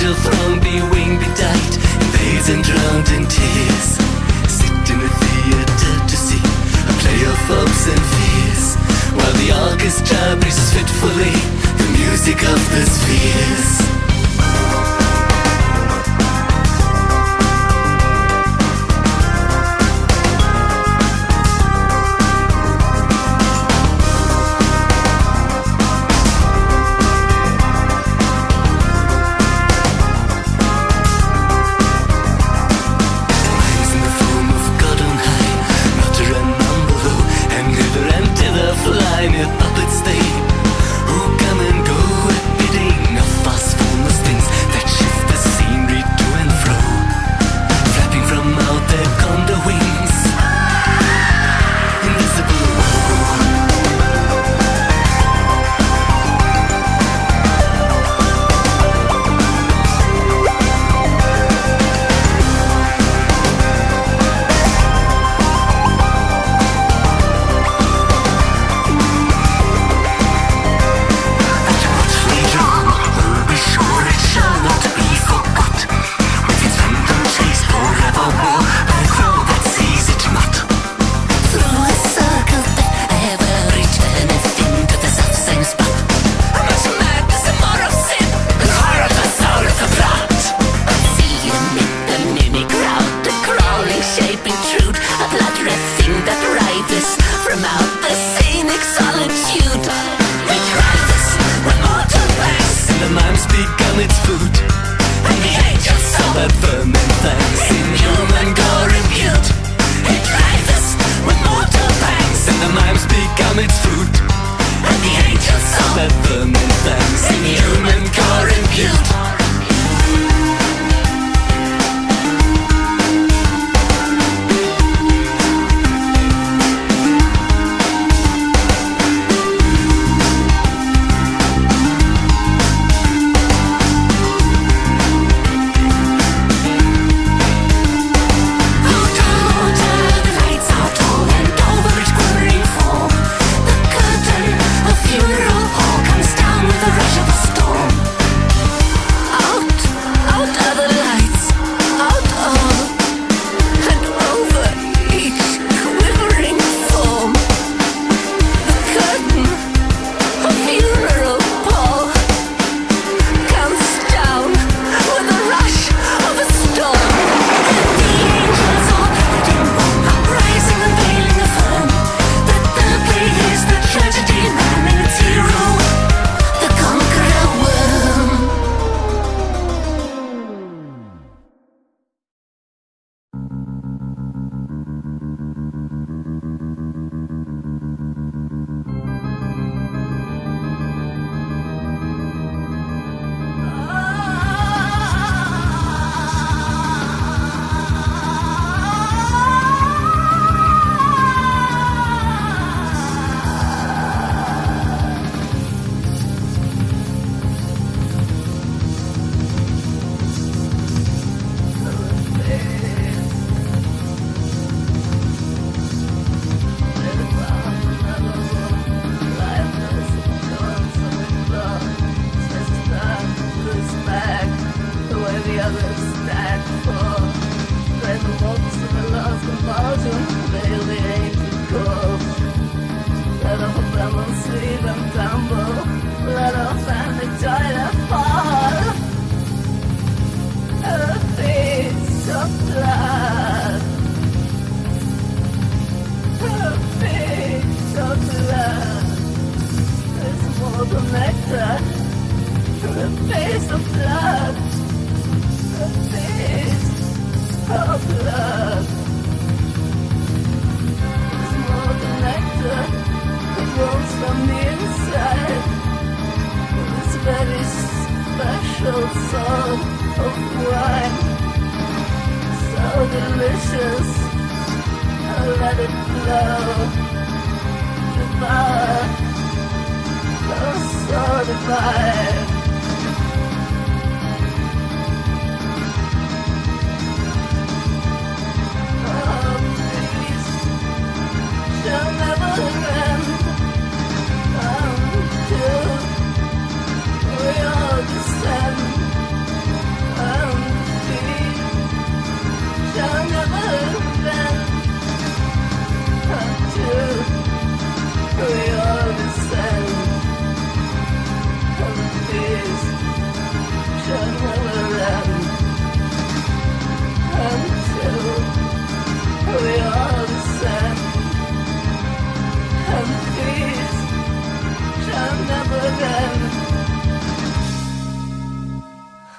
angel throng be winged, be died, invades and drowned in tears. Sit in a theater to see a play of hopes and fears, while the orchestra breathes fitfully the music of the spheres.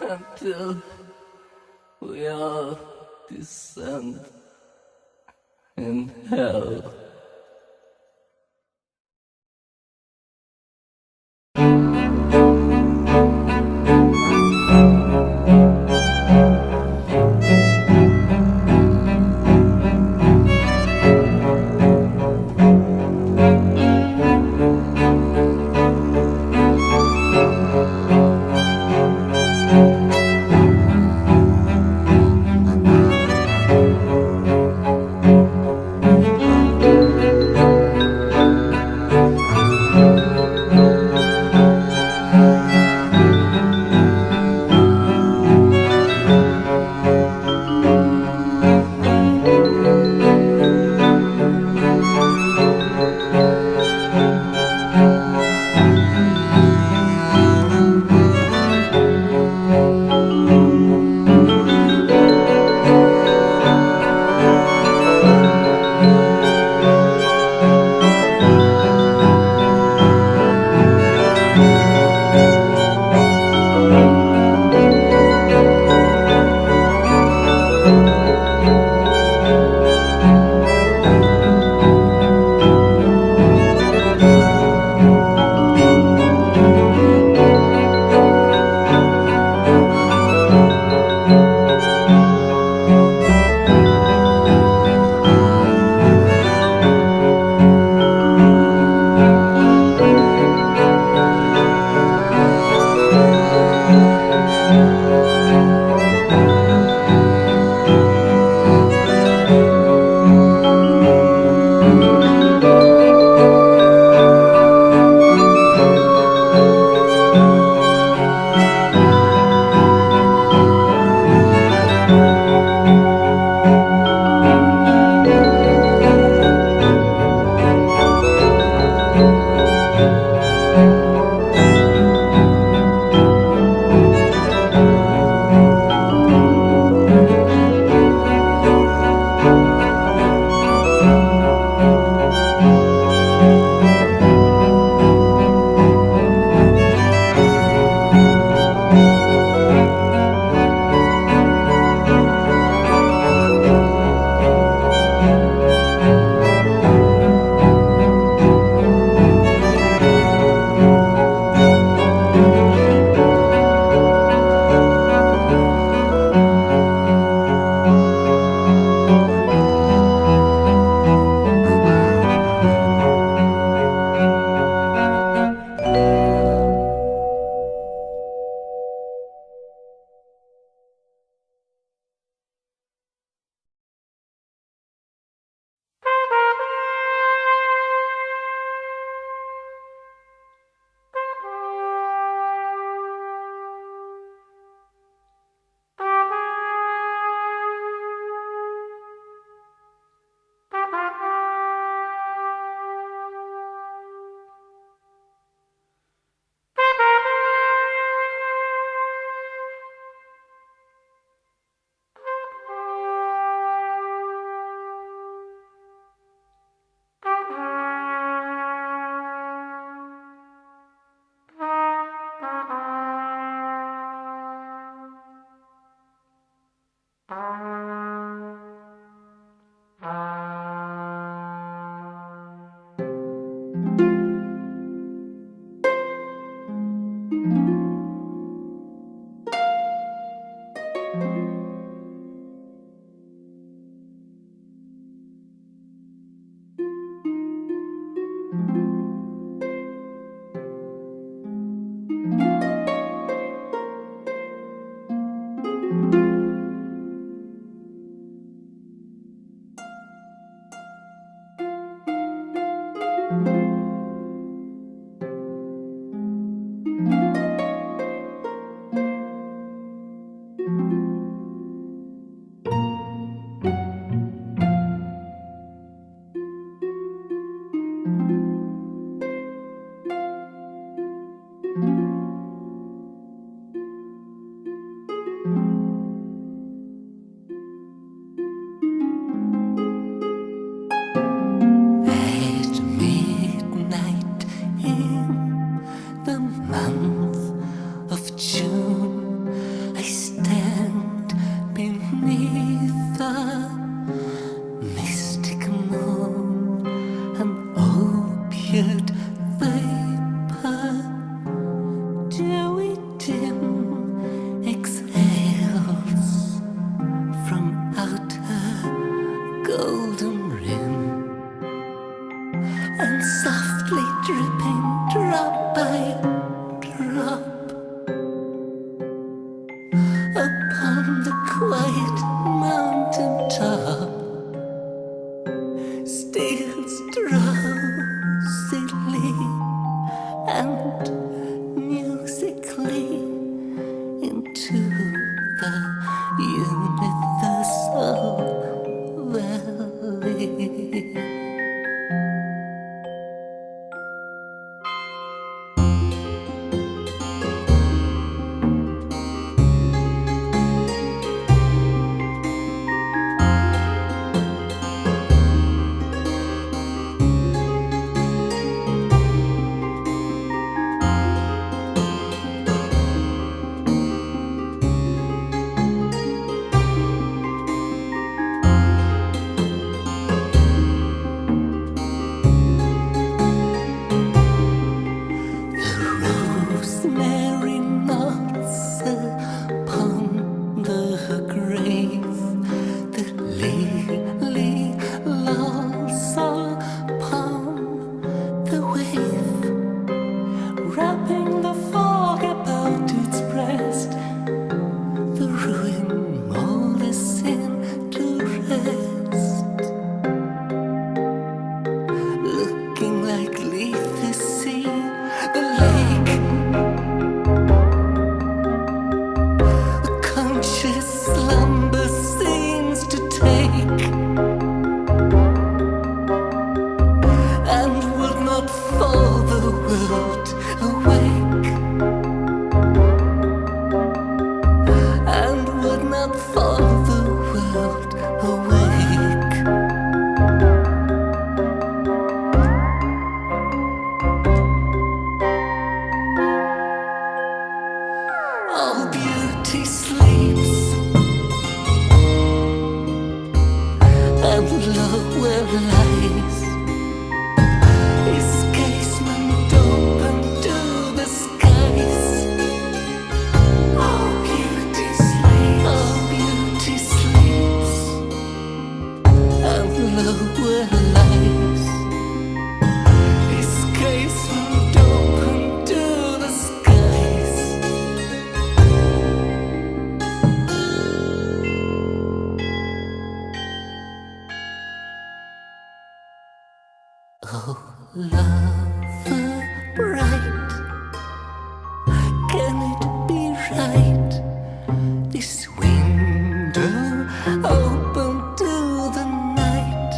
until we all descend in hell. upon the quiet mountain top, steals drowsily and musically into the universal valley. Rosemary nods upon the grave, the lily lolls upon the wave, wrapping the fog about its breast. The ruin molders into rest, looking like lethargy. The lake, a conscious slumber seems to take, and would not fall the world awake, and would not fall the world awake. All beauty sleeps, and love where lies is casement open to the skies. All beauty sleeps, and love where lies is casement open to the skies. Oh, lover bright, can it be right? This window open to the night,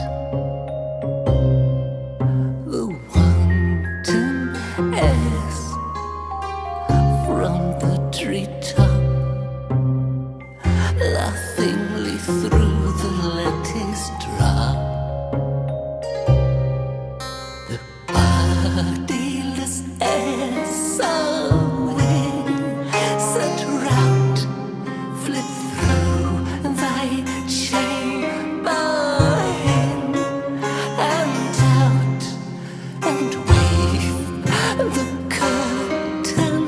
the wanton airs from the treetop, laughingly through the lattice drop. The bodiless air away, set rout, flit through thy chamber in and out, and wave the curtain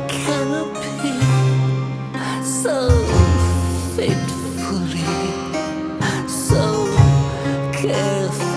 canopy so faithfully, so carefully.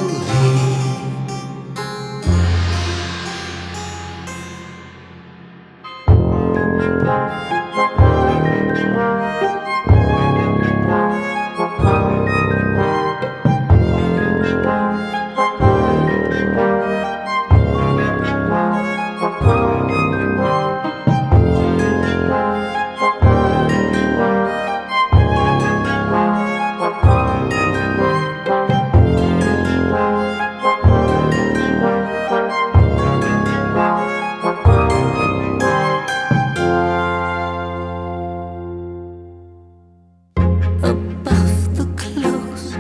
Above the closed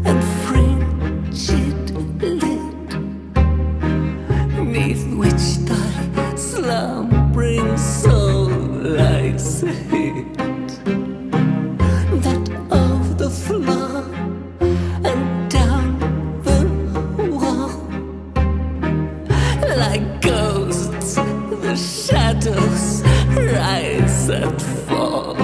and frigid lid, 'neath which thy slumbering soul lies hid, that of the floor and down the wall, like ghosts, the shadows rise and fall.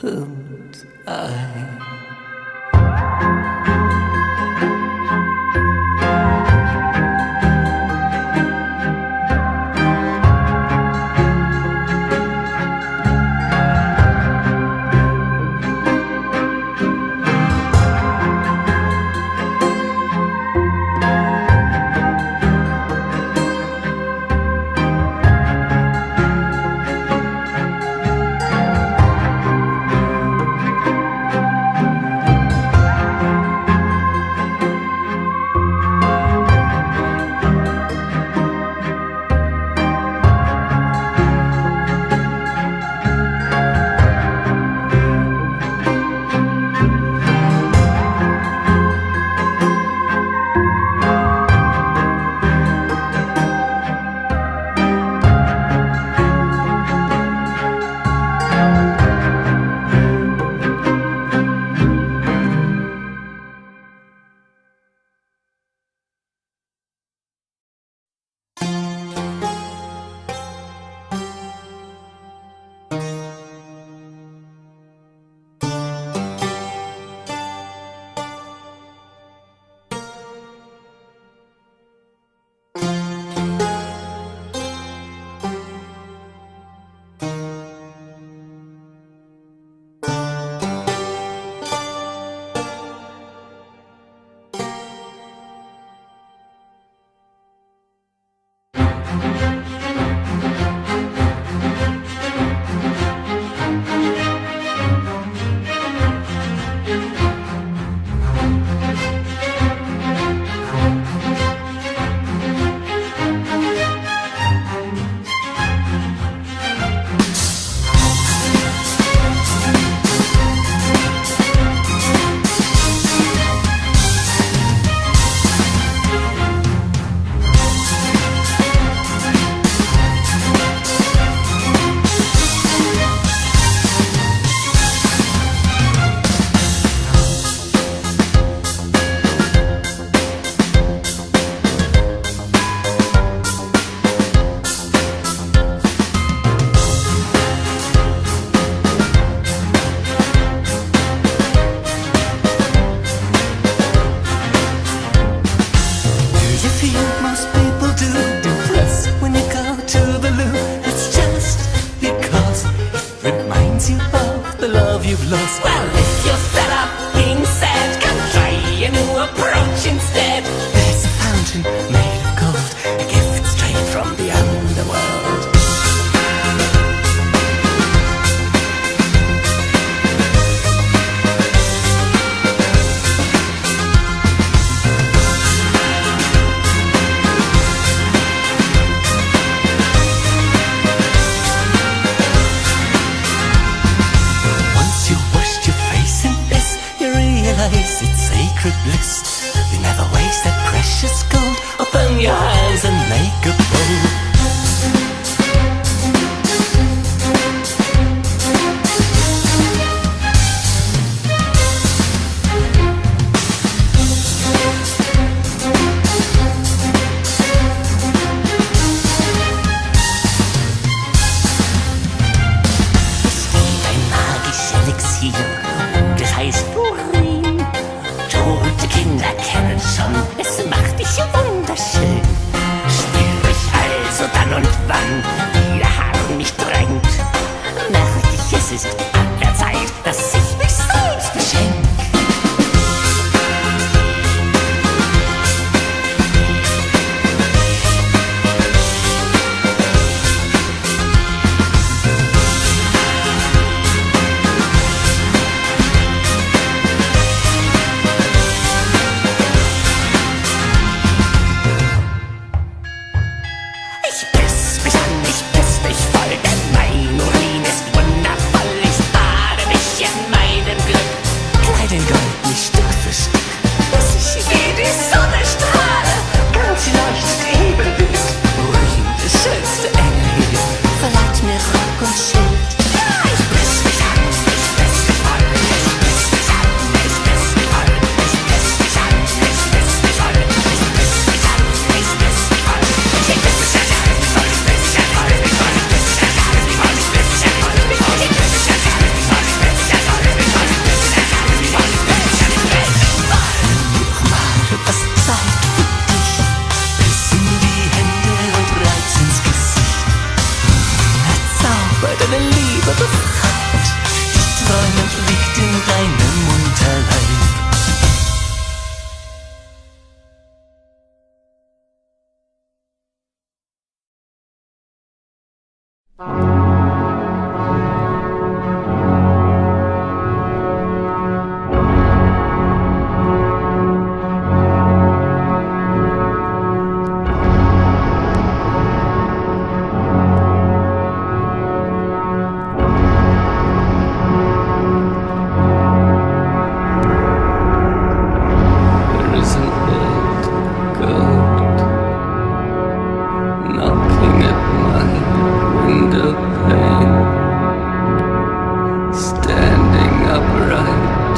und ein. Well, if you're fed up being sad, come try a new approach instead. There's a fountain made of gold, a gift straight from the underworld. Once you washed your face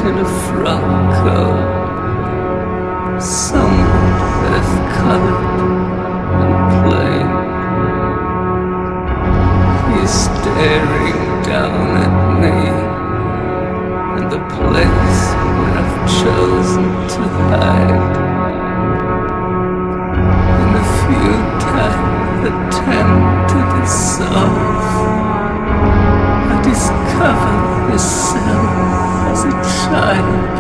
in a frock coat, somewhat earth-colored and plain. He's staring down at me and the place where I've chosen to hide. In a futile attempt to dissolve, I discovered myself as a child.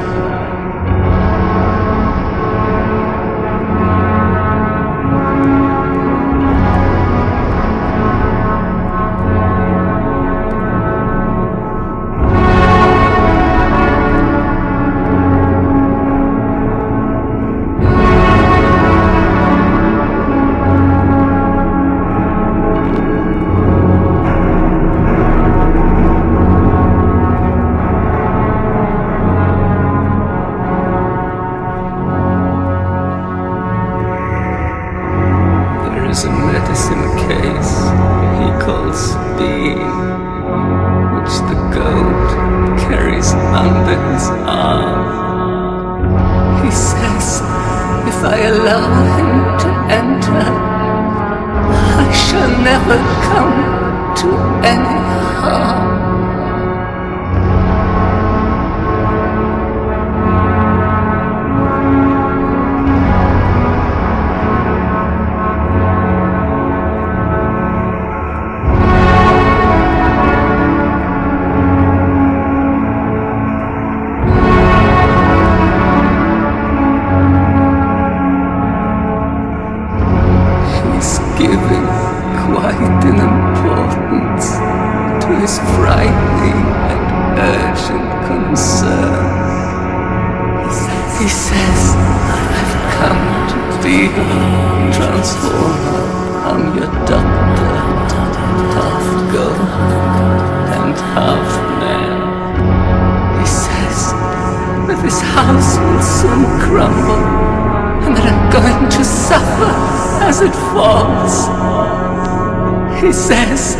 He says,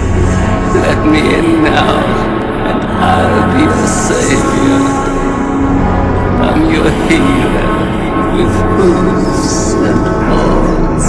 let me in now, and I'll be your savior. I'm your healer with hooves and horns.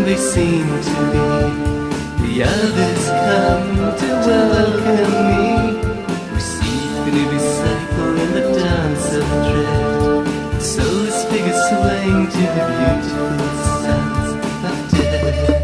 they seem to be. The others come to welcome me. Receive the new cycle in the dance of dread. The soulless figure swaying to the beautiful sounds of death.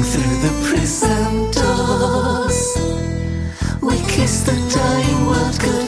Through the prison doors, we kiss the dying world goodbye.